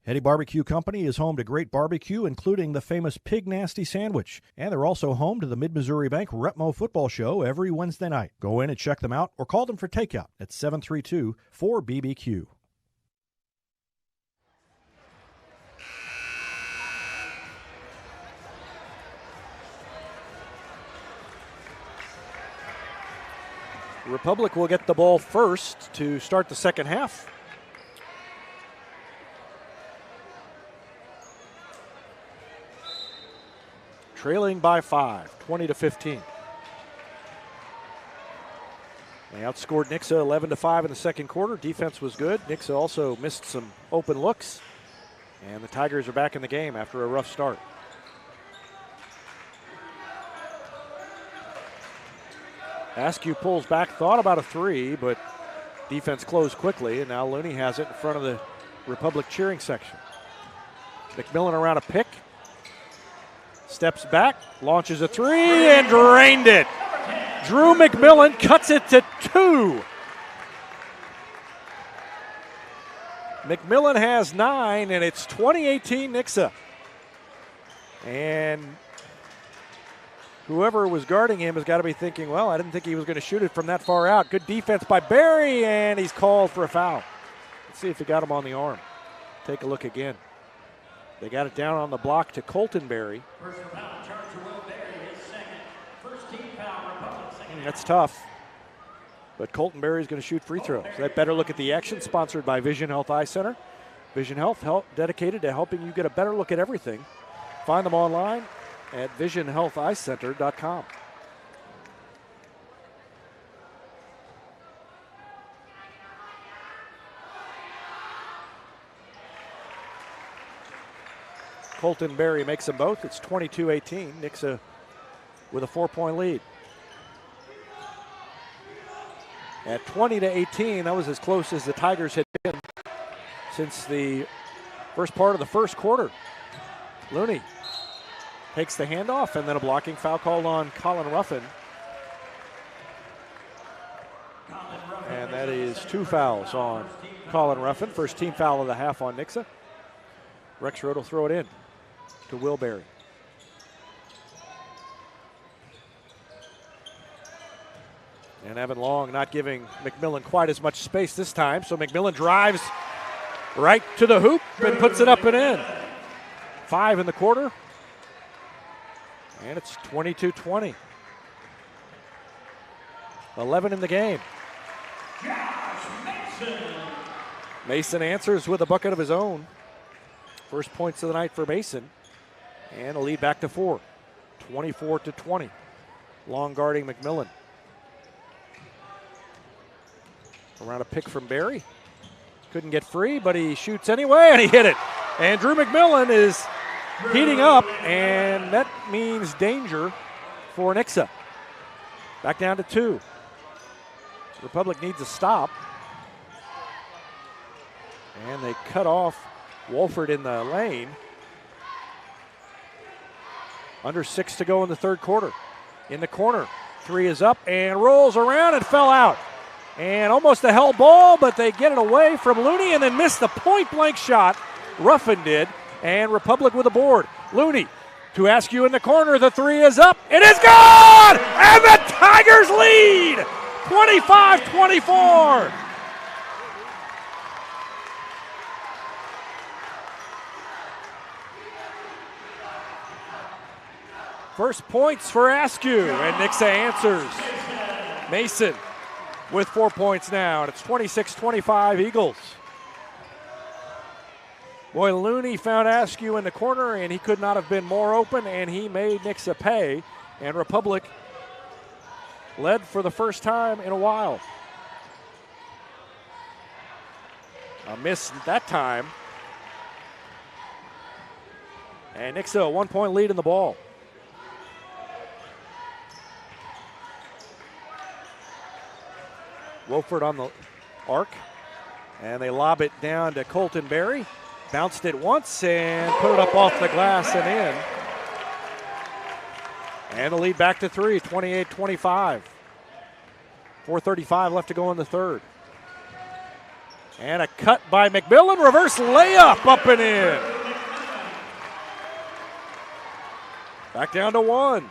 Eddie Barbecue Company is home to great barbecue, including the famous Pig Nasty Sandwich. And they're also home to the Mid-Missouri Bank Repmo Football Show every Wednesday night. Go in and check them out or call them for takeout at 732-4BBQ. Republic will get the ball first to start the second half. Trailing by 5, 20-15. They outscored Nixa 11-5 in the second quarter. Defense was good. Nixa also missed some open looks. And the Tigers are back in the game after a rough start. Askew pulls back, thought about a three, but defense closed quickly, and now Looney has it in front of the Republic cheering section. McMillan around a pick. Steps back, launches a three, and drained it. Drew McMillan cuts it to 2. McMillan has 9, and it's 2018 Nixa. And whoever was guarding him has got to be thinking, well, I didn't think he was going to shoot it from that far out. Good defense by Barry, and he's called for a foul. Let's see if he got him on the arm. Take a look again. They got it down on the block to Colton Berry. That's tough. But Colton Berry is going to shoot free throws. That better look at the action, sponsored by Vision Health Eye Center. Vision Health dedicated to helping you get a better look at everything. Find them online at visionhealtheyecenter.com. Colton Berry makes them both. It's 22-18. Nixa with a 4-point lead. At 20-18, that was as close as the Tigers had been since the first part of the first quarter. Looney takes the handoff, and then a blocking foul called on Colin Ruffin. And that is 2 fouls on Colin Ruffin. First team foul of the half on Nixa. Rexroad will throw it in to Will Berry. And Evan Long not giving McMillan quite as much space this time, so McMillan drives right to the hoop and puts it up and in. 5 in the quarter, and it's 22-20. 11 in the game. Mason answers with a bucket of his own. First points of the night for Mason. And a lead back to 4. 24-20. Long guarding McMillan. Around a pick from Barry. Couldn't get free, but he shoots anyway, and he hit it. And Drew McMillan is heating up, and that means danger for Nixa. Back down to 2. Republic needs a stop. And they cut off Wolford in the lane. Under 6 to go in the third quarter. In the corner, 3 is up and rolls around and fell out. And almost a hell ball, but they get it away from Looney and then missed the point-blank shot. Ruffin did, and Republic with a board. Looney to Askew in the corner. The 3 is up. It is good! And the Tigers lead! 25-24. First points for Askew, and Nixa answers. Mason with 4 points now, and it's 26-25 Eagles. Boy, Looney found Askew in the corner, and he could not have been more open, and he made Nixa pay, and Republic led for the first time in a while. A miss that time. And Nixa, a 1 point lead in the ball. Wolford on the arc, and they lob it down to Colton Berry. Bounced it once and put it up off the glass and in. And the lead back to 3, 28-25. 4:35 left to go in the third. And a cut by McMillan, reverse layup up and in. Back down to 1.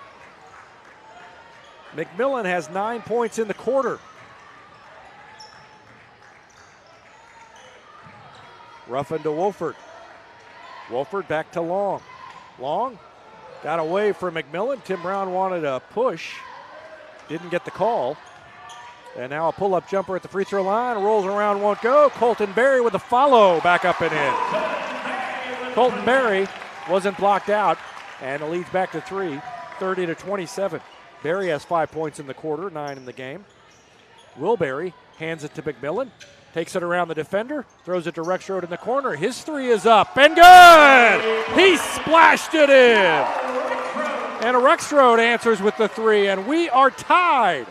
McMillan has 9 points in the quarter. Ruffin to Wolford. Wolford back to Long. Long got away from McMillan. Tim Brown wanted a push. Didn't get the call. And now a pull-up jumper at the free throw line. Rolls around, won't go. Colton Berry with a follow. Back up and in. Colton Berry wasn't blocked out. And the lead's back to 3, 30-27. Berry has 5 points in the quarter, 9 in the game. Will Berry hands it to McMillan. Takes it around the defender, throws it to Rexroad in the corner. His 3 is up and good! He splashed it in! And Rexroad answers with the 3, and we are tied.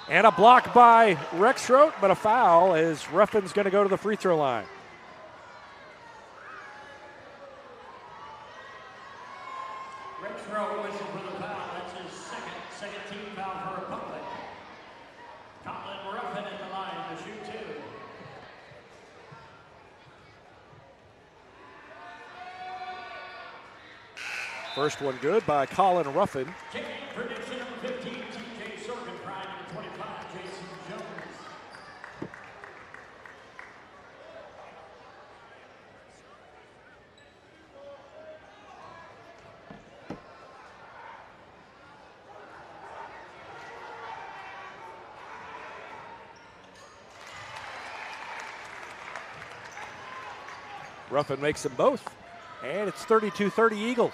And a block by Rexroad, but a foul as Ruffin's going to go to the free throw line. Rexroad whistle for the foul. That's his second team foul for Republic. Colin Ruffin at the line to shoot 2. First one good by Colin Ruffin. Kicking prediction number 15, TJ Sorgenfrey, number 25, Jason Jones. Ruffin makes them both, and it's 32-30 Eagles.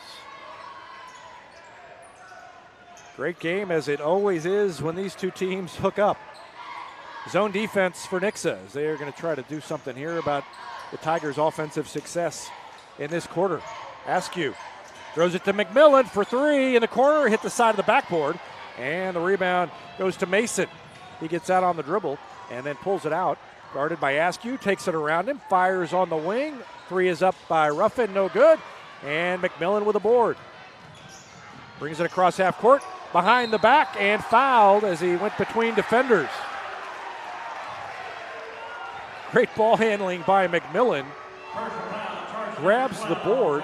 Great game, as it always is when these two teams hook up. Zone defense for Nixa, as they are going to try to do something here about the Tigers' offensive success in this quarter. Askew throws it to McMillan for 3 in the corner, hit the side of the backboard, and the rebound goes to Mason. He gets out on the dribble and then pulls it out. Guarded by Askew, takes it around him, fires on the wing. 3 is up by Ruffin, no good. And McMillan with a board. Brings it across half court, behind the back, and fouled as he went between defenders. Great ball handling by McMillan. Grabs the board,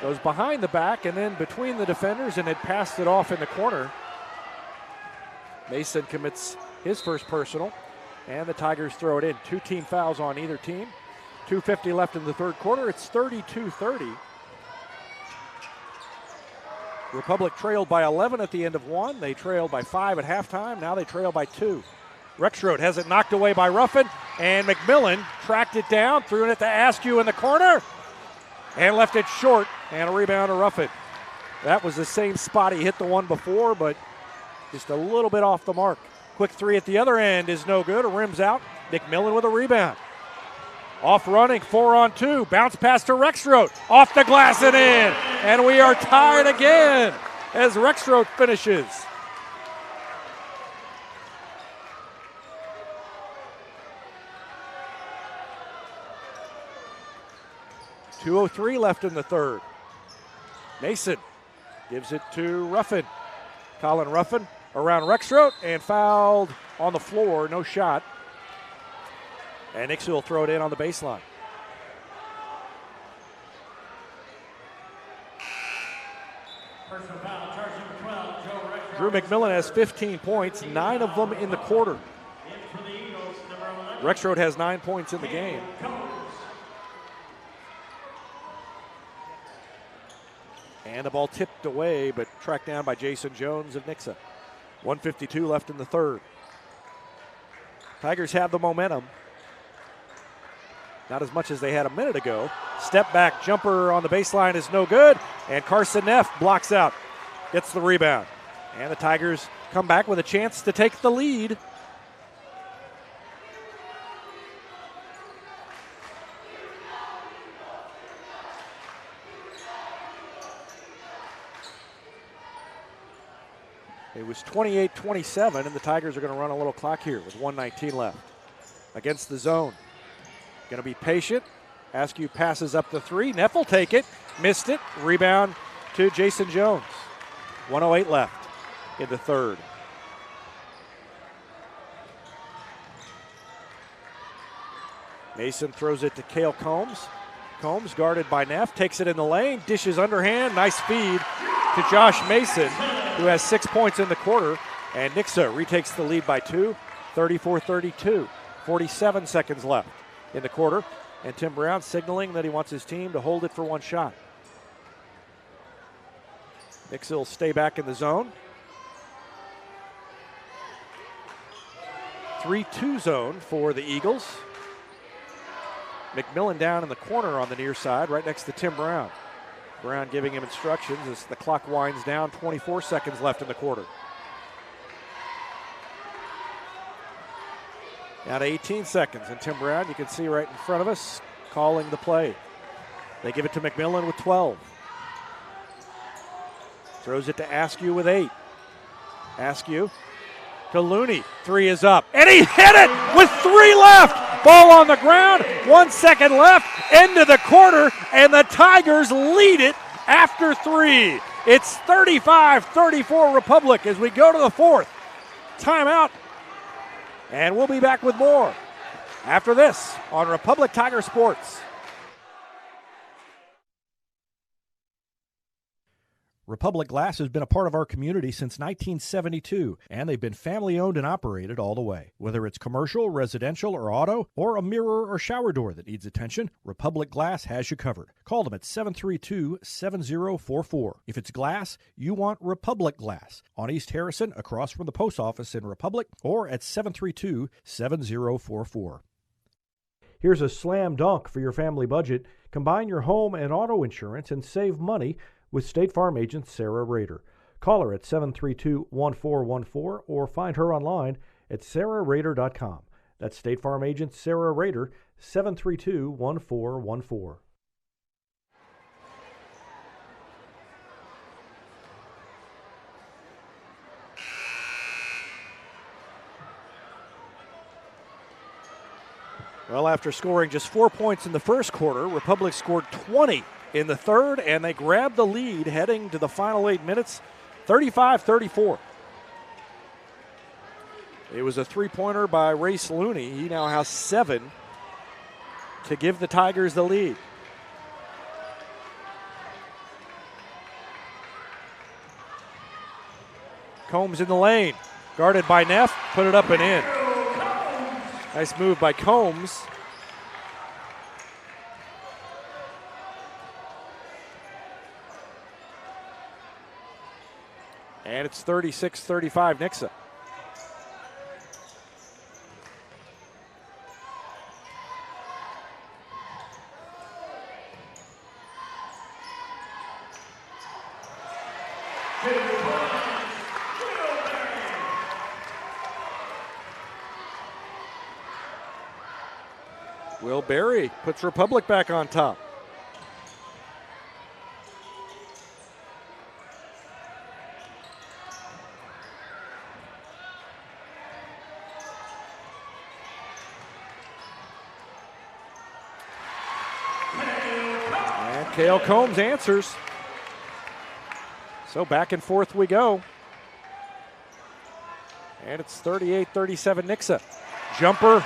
goes behind the back and then between the defenders, and had passed it off in the corner. Mason commits his first personal, and the Tigers throw it in. 2 team fouls on either team. 2:50 left in the third quarter. It's 32-30. Republic trailed by 11 at the end of one. They trailed by 5 at halftime. Now they trail by 2. Rexroth has it knocked away by Ruffin, and McMillan tracked it down, threw it to Askew in the corner, and left it short, and a rebound to Ruffin. That was the same spot he hit the one before, but just a little bit off the mark. Quick three at the other end is no good. A rim's out. McMillan with a rebound. Off running, 4-on-2. Bounce pass to Rexroth. Off the glass and in. And we are tied again as Rexroth finishes. .203 left in the third. Mason gives it to Ruffin. Colin Ruffin around Rexroth and fouled on the floor. No shot. And Nixa will throw it in on the baseline. Drew McMillan has 15 points, 9 of them in the quarter. Rexroth has 9 points in the game. And the ball tipped away, but tracked down by Jason Jones of Nixa. 1:52 left in the third. Tigers have the momentum. Not as much as they had a minute ago. Step back jumper on the baseline is no good, and Carson Neff blocks out, gets the rebound. And the Tigers come back with a chance to take the lead. It was 28-27, and the Tigers are going to run a little clock here with 1:19 left. Against the zone. Going to be patient. Askew passes up the three. Neff will take it. Missed it. Rebound to Jason Jones. 1:08 left in the third. Mason throws it to Cale Combs. Combs guarded by Neff. Takes it in the lane. Dishes underhand. Nice feed to Josh Mason, who has 6 points in the quarter. And Nixa retakes the lead by 2. 34-32. 47 seconds left in the quarter, and Tim Brown signaling that he wants his team to hold it for one shot. Nixa will stay back in the zone. 3-2 zone for the Eagles. McMillan down in the corner on the near side, right next to Tim Brown. Brown giving him instructions as the clock winds down. 24 seconds left in the quarter. Now to 18 seconds, and Tim Brown, you can see right in front of us, calling the play. They give it to McMillan with 12. Throws it to Askew with 8. Askew to Looney. 3 is up, and he hit it with 3 left. Ball on the ground, 1 second left, end of the quarter, and the Tigers lead it after 3. It's 35-34 Republic as we go to the fourth. Timeout. And we'll be back with more after this on Republic Tiger Sports. Republic Glass has been a part of our community since 1972, and they've been family-owned and operated all the way. Whether it's commercial, residential, or auto, or a mirror or shower door that needs attention, Republic Glass has you covered. Call them at 732-7044. If it's glass, you want Republic Glass on East Harrison, across from the post office in Republic, or at 732-7044. Here's a slam dunk for your family budget. Combine your home and auto insurance and save money with State Farm agent Sarah Rader. Call her at 732-1414 or find her online at sarahrader.com. That's State Farm agent Sarah Rader, 732-1414. Well, after scoring just 4 points in the first quarter, Republic scored 20 in the third, and they grabbed the lead heading to the final 8 minutes, 35-34. It was a three-pointer by Race Looney. He now has 7 to give the Tigers the lead. Combs in the lane, guarded by Neff, put it up and in. Nice move by Combs. And it's 36-35 Nixa. Will Berry puts Republic back on top. And Cale Combs answers. So back and forth we go. And it's 38-37 Nixa. Jumper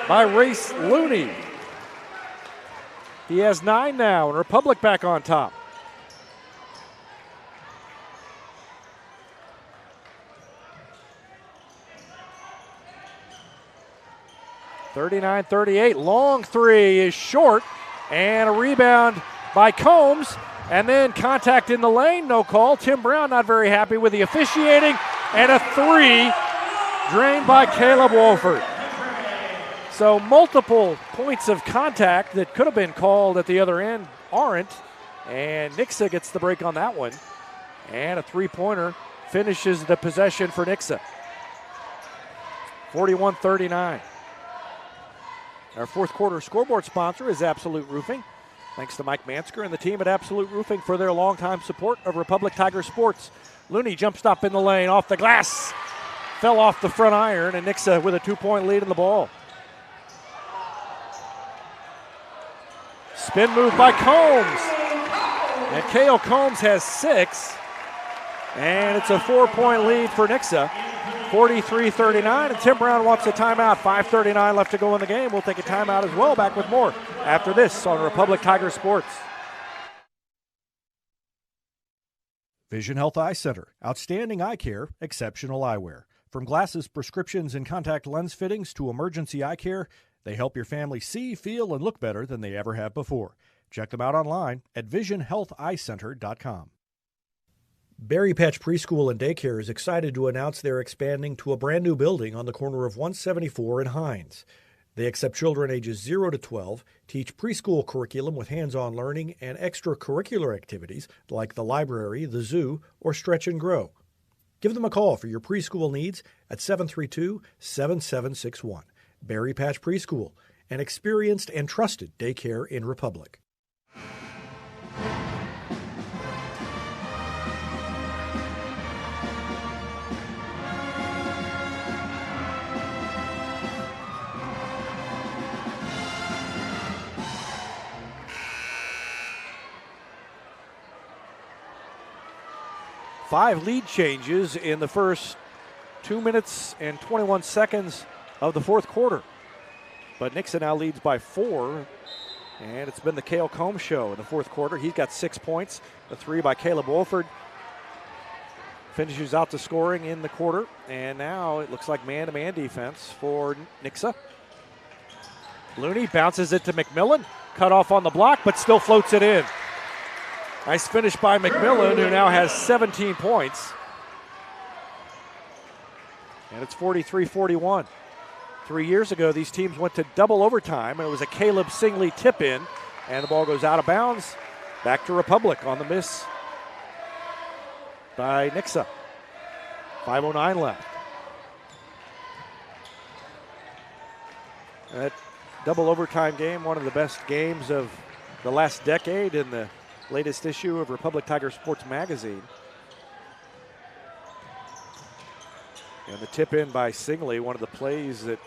by Race Looney. He has 9 now, and Republic back on top. (39-38). Long three is short, and a rebound by Combs, and then contact in the lane, no call. Tim Brown not very happy with the officiating, and a three drained by Caleb Wolford. So multiple points of contact that could have been called at the other end aren't, and Nixa gets the break on that one. And a three-pointer finishes the possession for Nixa. 41-39. Our fourth quarter scoreboard sponsor is Absolute Roofing. Thanks to Mike Mansker and the team at Absolute Roofing for their longtime support of Republic Tiger Sports. Looney jump stop in the lane, off the glass. Fell off the front iron, and Nixa with a 2-point lead in the ball. Spin move by Combs. And Cale Combs has 6. And it's a 4-point lead for Nixa. 43-39. And Tim Brown wants a timeout. 5:39 left to go in the game. We'll take a timeout as well. Back with more after this on Republic Tiger Sports. Vision Health Eye Center. Outstanding eye care, exceptional eyewear. From glasses, prescriptions, and contact lens fittings to emergency eye care, they help your family see, feel, and look better than they ever have before. Check them out online at visionhealtheyecenter.com. Berry Patch Preschool and Daycare is excited to announce they're expanding to a brand new building on the corner of 174 and Hines. They accept children ages 0 to 12, teach preschool curriculum with hands-on learning and extracurricular activities like the library, the zoo, or Stretch and Grow. Give them a call for your preschool needs at 732-7761. Berry Patch Preschool, an experienced and trusted daycare in Republic. Five lead changes in the first 2 minutes and 21 seconds of the fourth quarter. But Nixa now leads by 4, and it's been the Cale Combs show in the fourth quarter. He's got 6 points. The 3 by Caleb Wolford finishes out the scoring in the quarter, and now it looks like man-to-man defense for Nixa. Looney bounces it to McMillan, cut off on the block, but still floats it in. Nice finish by McMillan, who now has 17 points. And it's 43-41. 3 years ago, these teams went to double overtime, and it was a Caleb Singley tip-in, and the ball goes out of bounds. Back to Republic on the miss by Nixa. 5:09 left. That double overtime game, one of the best games of the last decade in the latest issue of Republic Tiger Sports Magazine. And the tip in by Singley, one of the plays that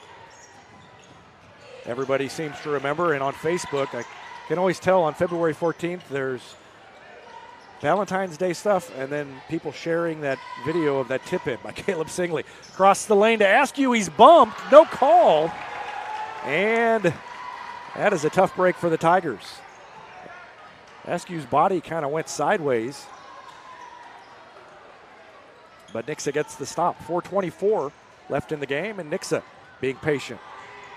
everybody seems to remember. And on Facebook, I can always tell on February 14th, there's Valentine's Day stuff and then people sharing that video of that tip in by Caleb Singley. Across the lane to Askew, he's bumped, no call. And that is a tough break for the Tigers. Askew's body kind of went sideways. But Nixa gets the stop. 4:24 left in the game, and Nixa being patient.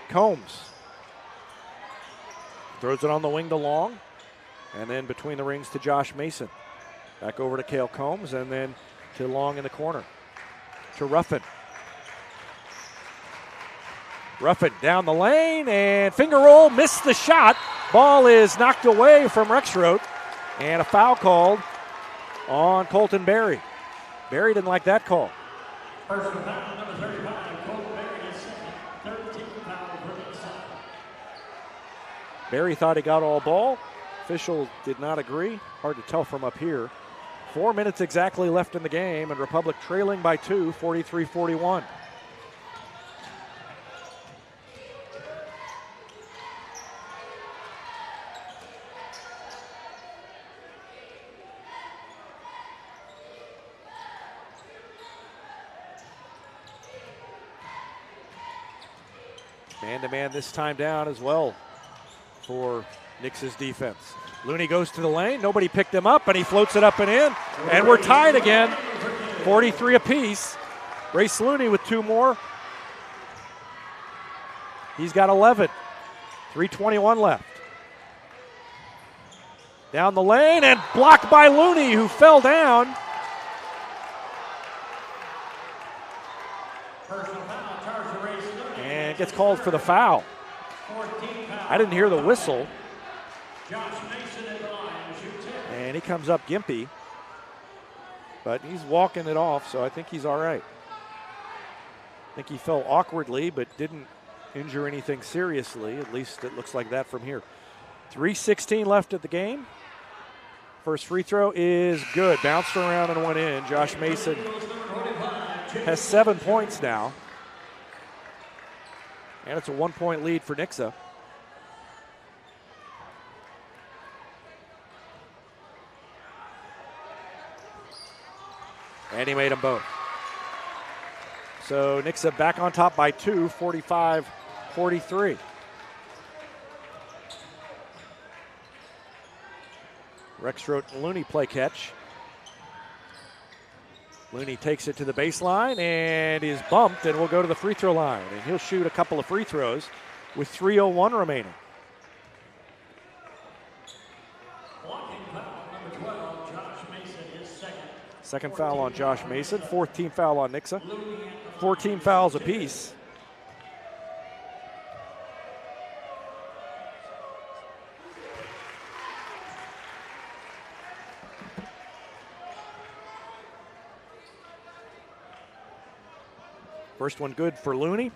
Combs throws it on the wing to Long, and then between the rings to Josh Mason. Back over to Cale Combs, and then to Long in the corner. To Ruffin. Ruffin down the lane and finger roll, missed the shot. Ball is knocked away from Rexroth, and a foul called on Colton Berry. Berry didn't like that call. Personal foul, number 35, Colton Berry is second. 13 foul for Nixa. Berry thought he got all ball. Official did not agree. Hard to tell from up here. 4 minutes exactly left in the game, and Republic trailing by 2, 43-41. Man-to-man this time down as well for Nix's defense. Looney goes to the lane. Nobody picked him up, and he floats it up and in. And we're tied again, 43 apiece. Brace Looney with 2 more. He's got 11. 3:21 left. Down the lane and blocked by Looney, who fell down. And gets called for the foul. I didn't hear the whistle. And he comes up gimpy. But he's walking it off, so I think he's all right. I think he fell awkwardly, but didn't injure anything seriously. At least it looks like that from here. 3:16 left at the game. First free throw is good. Bounced around and went in. Josh Mason has 7 points now. And it's a 1-point lead for Nixa. And he made them both. So Nixa back on top by 2, 45-43. Rexroth and Looney play catch. Looney takes it to the baseline and is bumped and will go to the free throw line. And he'll shoot a couple of free throws with 3:01 remaining. Second foul on Josh Mason, 4th team foul on Nixa. 14 fouls apiece. First one good for Looney.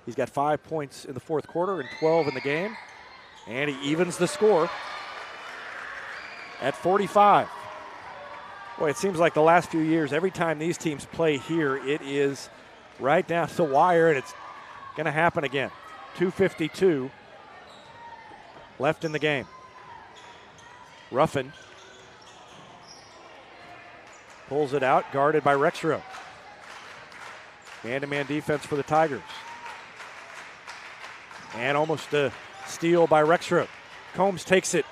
He's got 5 points in the 4th quarter and 12 in the game. And he evens the score at 45. Boy, it seems like the last few years, every time these teams play here, it is right down to the wire, and it's going to happen again. 2:52 left in the game. Ruffin pulls it out, guarded by Rexroth. Man-to-man defense for the Tigers. And almost a steal by Rexroth. Combs takes it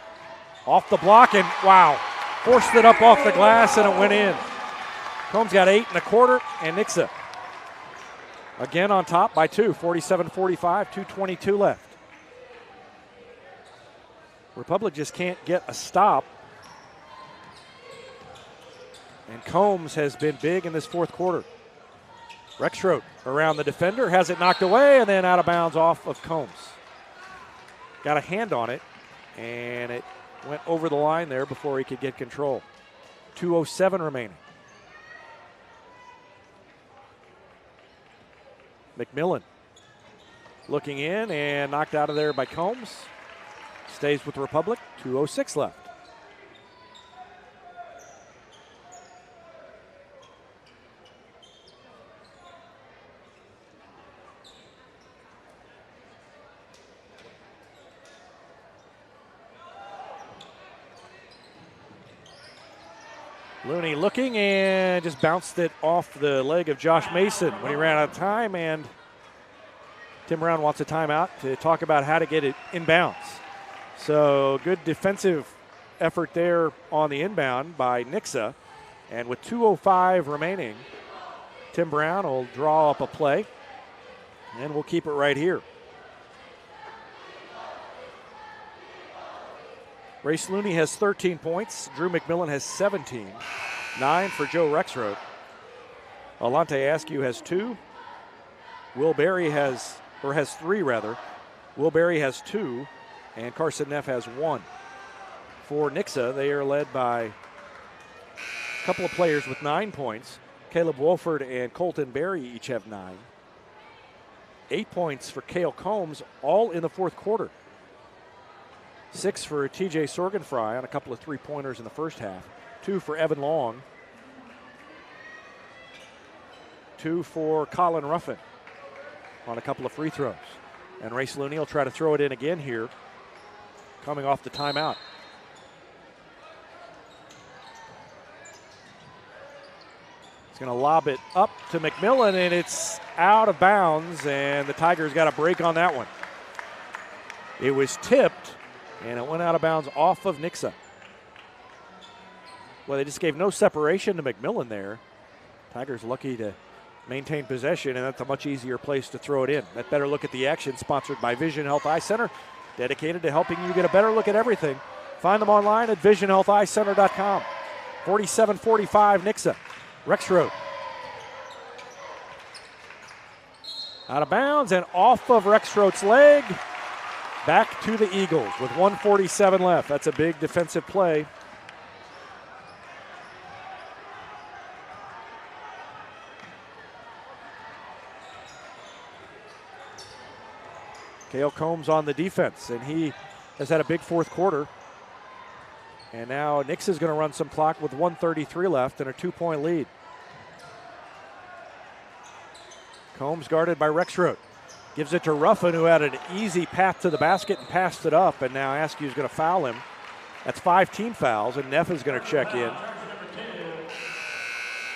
off the block, and wow. Forced it up off the glass, and it went in. Combs got 8 1/4, and Nixa again on top by 2, 47-45, 2:22 left. Republic just can't get a stop. And Combs has been big in this 4th quarter. Rexroth around the defender, has it knocked away, and then out of bounds off of Combs. Got a hand on it, and it went over the line there before he could get control. 2:07 remaining. McMillan looking in and knocked out of there by Combs. Stays with the Republic. 2:06 left. Looney looking and just bounced it off the leg of Josh Mason when he ran out of time, and Tim Brown wants a timeout to talk about how to get it inbounds. So good defensive effort there on the inbound by Nixa, and with 2:05 remaining, Tim Brown will draw up a play, and we'll keep it right here. Brace Looney has 13 points. Drew McMillan has 17. 9 for Joe Rexroth. Alante Askew has 2. Will Berry has 3 rather. Will Berry has 2, and Carson Neff has 1. For Nixa, they are led by a couple of players with 9 points. Caleb Wolford and Colton Berry each have 9. 8 points for Cale Combs, all in the fourth quarter. 6 for TJ Sorgenfry on a couple of 3-pointers in the first half. 2 for Evan Long. 2 for Colin Ruffin on a couple of free throws. And Race Looney will try to throw it in again here, coming off the timeout. He's going to lob it up to McMillan, and it's out of bounds, and the Tigers got a break on that one. It was tipped, and it went out of bounds off of Nixa. Well, they just gave no separation to McMillan there. Tigers lucky to maintain possession, and that's a much easier place to throw it in. That Better Look at the Action, sponsored by Vision Health Eye Center, dedicated to helping you get a better look at everything. Find them online at visionhealtheyecenter.com. 47-45 Nixa. Rexroad. Out of bounds and off of Rexroad's leg. Back to the Eagles with 1:47 left. That's a big defensive play. Cale Combs on the defense, and he has had a big fourth quarter. And now Nix is going to run some clock with 1:33 left and a 2-point lead. Combs guarded by Rexroad. Gives it to Ruffin, who had an easy path to the basket and passed it up, and now Askew is going to foul him. That's 5 team fouls, and Neff is going to check in.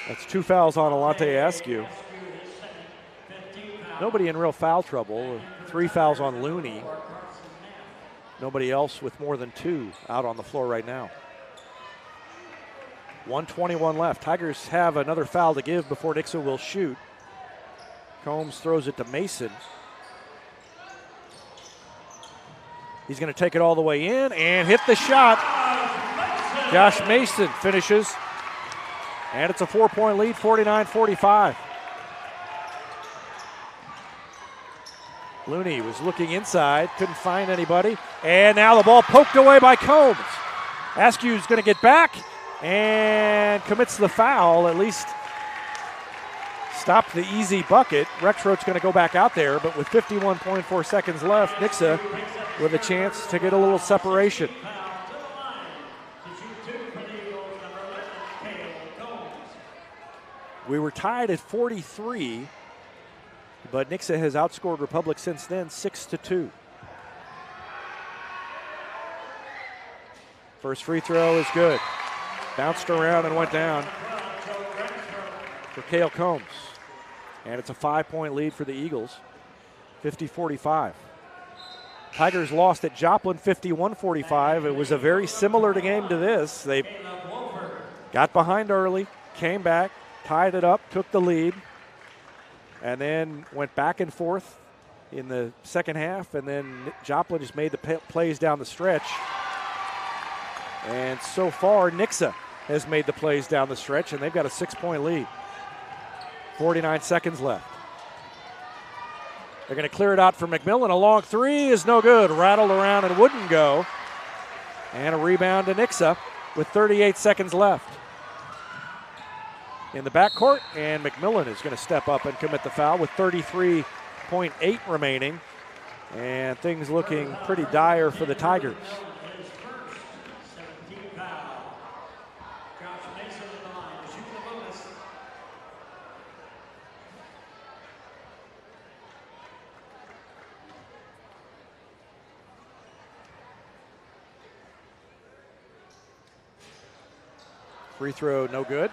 That's 2 fouls on Alante Askew. Nobody in real foul trouble. 3 fouls on Looney. Nobody else with more than 2 out on the floor right now. 1:21 left. Tigers have another foul to give before Nixa will shoot. Combs throws it to Mason. He's going to take it all the way in and hit the shot. Josh Mason finishes. And it's a 4-point lead, 49-45. Looney was looking inside, couldn't find anybody. And now the ball poked away by Combs. Askew's going to get back and commits the foul, at least stop the easy bucket. Rexroad's going to go back out there, but with 51.4 seconds left, Nixa with a chance to get a little separation. We were tied at 43, but Nixa has outscored Republic since then, 6-2. First free throw is good. Bounced around and went down for Cale Combs. And it's a 5-point lead for the Eagles, 50-45. Tigers lost at Joplin 51-45. It was a very similar game to this. They got behind early, came back, tied it up, took the lead, and then went back and forth in the second half, and then Joplin just made the plays down the stretch. And so far, Nixa has made the plays down the stretch, and they've got a 6-point lead. 49 seconds left. They're going to clear it out for McMillan. A long 3 is no good. Rattled around and wouldn't go. And a rebound to Nixa with 38 seconds left. In the backcourt, and McMillan is going to step up and commit the foul with 33.8 remaining. And things looking pretty dire for the Tigers. Free throw, no good.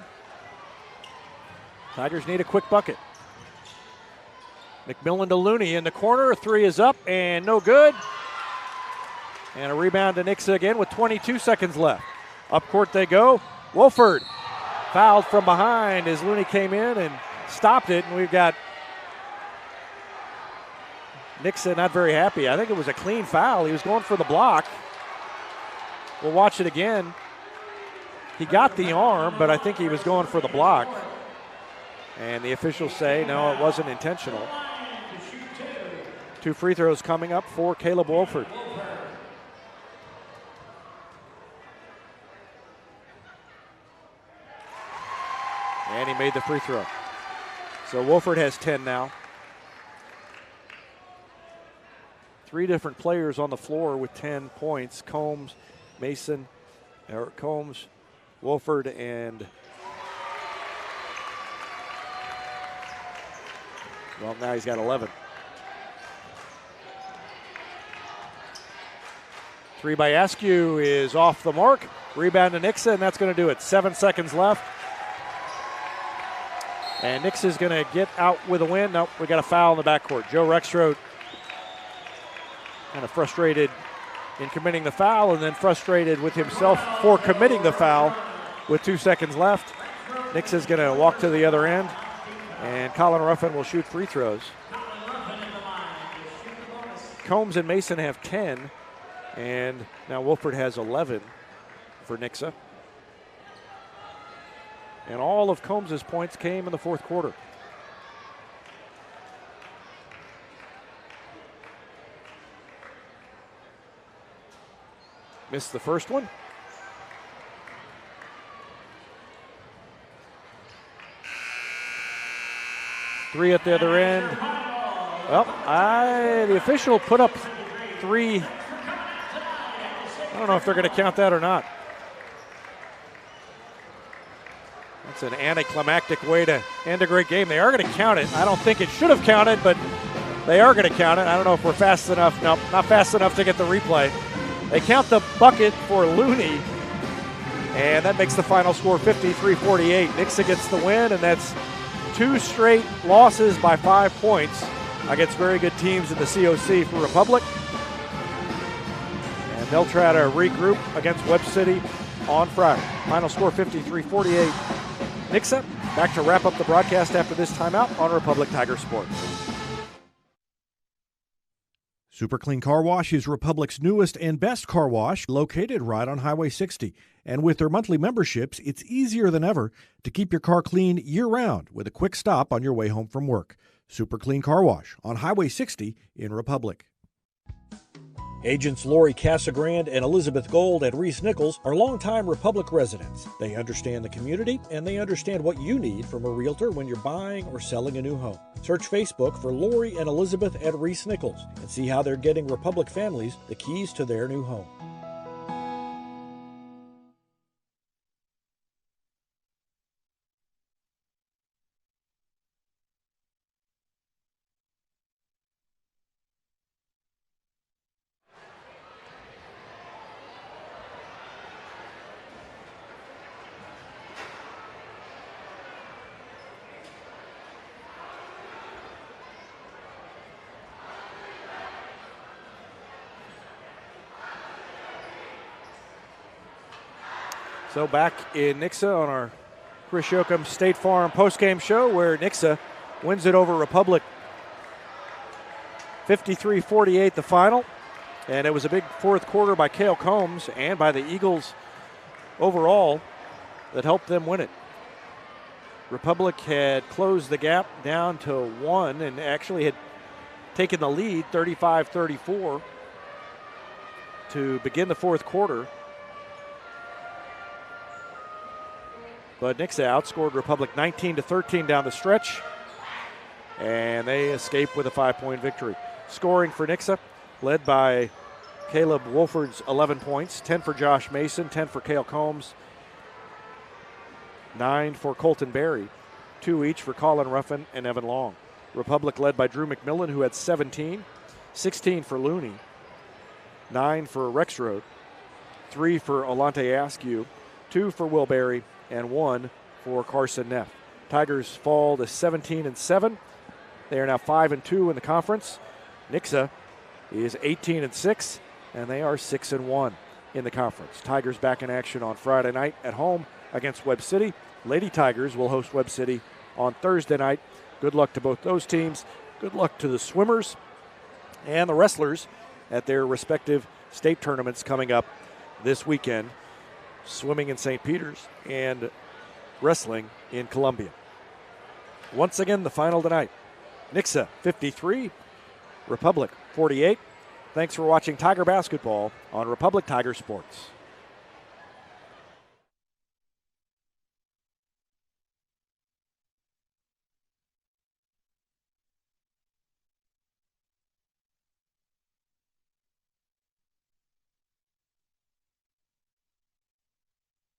Tigers need a quick bucket. McMillan to Looney in the corner. 3 is up and no good. And a rebound to Nixa again with 22 seconds left. Up court they go. Wolford fouled from behind as Looney came in and stopped it. And we've got Nixa not very happy. I think it was a clean foul. He was going for the block. We'll watch it again. He got the arm, but I think he was going for the block. And the officials say, no, it wasn't intentional. 2 free throws coming up for Caleb Wolford. And he made the free throw. So Wolford has 10 now. 3 different players on the floor with 10 points. Combs, Wolford, and well, now he's got 11. 3 by Askew is off the mark. Rebound to Nixa, and that's going to do it. 7 seconds left. And Nixa's going to get out with a win. Nope, we got a foul in the backcourt. Joe Rexroth kind of frustrated in committing the foul and then frustrated with himself for committing the foul with 2 seconds left. Nixa's going to walk to the other end, and Colin Ruffin will shoot free throws. Combs and Mason have 10, and now Wolford has 11 for Nixa. And all of Combs' points came in the fourth quarter. Missed the first one. Three at the other end. Well, the official put up 3. I don't know if they're going to count that or not. That's an anticlimactic way to end a great game. They are going to count it. I don't think it should have counted, but they are going to count it. I don't know if we're fast enough. Nope, not fast enough to get the replay. They count the bucket for Looney, and that makes the final score 53-48. Nixa gets the win, and that's 2 straight losses by 5 points against very good teams in the COC for Republic. And they'll try to regroup against Webb City on Friday. Final score 53-48. Nixa back to wrap up the broadcast after this timeout on Republic Tiger Sports. Super Clean Car Wash is Republic's newest and best car wash, located right on Highway 60. And with their monthly memberships, it's easier than ever to keep your car clean year-round with a quick stop on your way home from work. Super Clean Car Wash on Highway 60 in Republic. Agents Lori Casagrande and Elizabeth Gold at Reese Nichols are longtime Republic residents. They understand the community, and they understand what you need from a realtor when you're buying or selling a new home. Search Facebook for Lori and Elizabeth at Reese Nichols and see how they're getting Republic families the keys to their new home. So back in Nixa on our Chris Yoakum State Farm postgame show, where Nixa wins it over Republic 53-48 the final. And it was a big fourth quarter by Cale Combs and by the Eagles overall that helped them win it. Republic had closed the gap down to 1 and actually had taken the lead 35-34 to begin the fourth quarter. But Nixa outscored Republic 19-13 down the stretch, and they escape with a 5-point victory. Scoring for Nixa, led by Caleb Wolford's 11 points, 10 for Josh Mason, 10 for Cale Combs, 9 for Colton Berry, 2 each for Colin Ruffin and Evan Long. Republic led by Drew McMillan, who had 17, 16 for Looney, 9 for Rexroth, 3 for Alante Askew, 2 for Will Berry, and 1 for Carson Neff. Tigers fall to 17-7. They are now 5-2 in the conference. Nixa is 18-6, and they are 6-1 in the conference. Tigers back in action on Friday night at home against Webb City. Lady Tigers will host Webb City on Thursday night. Good luck to both those teams. Good luck to the swimmers and the wrestlers at their respective state tournaments coming up this weekend. Swimming in St. Peter's and wrestling in Columbia. Once again, the final tonight. Nixa 53, Republic 48. Thanks for watching Tiger Basketball on Republic Tiger Sports.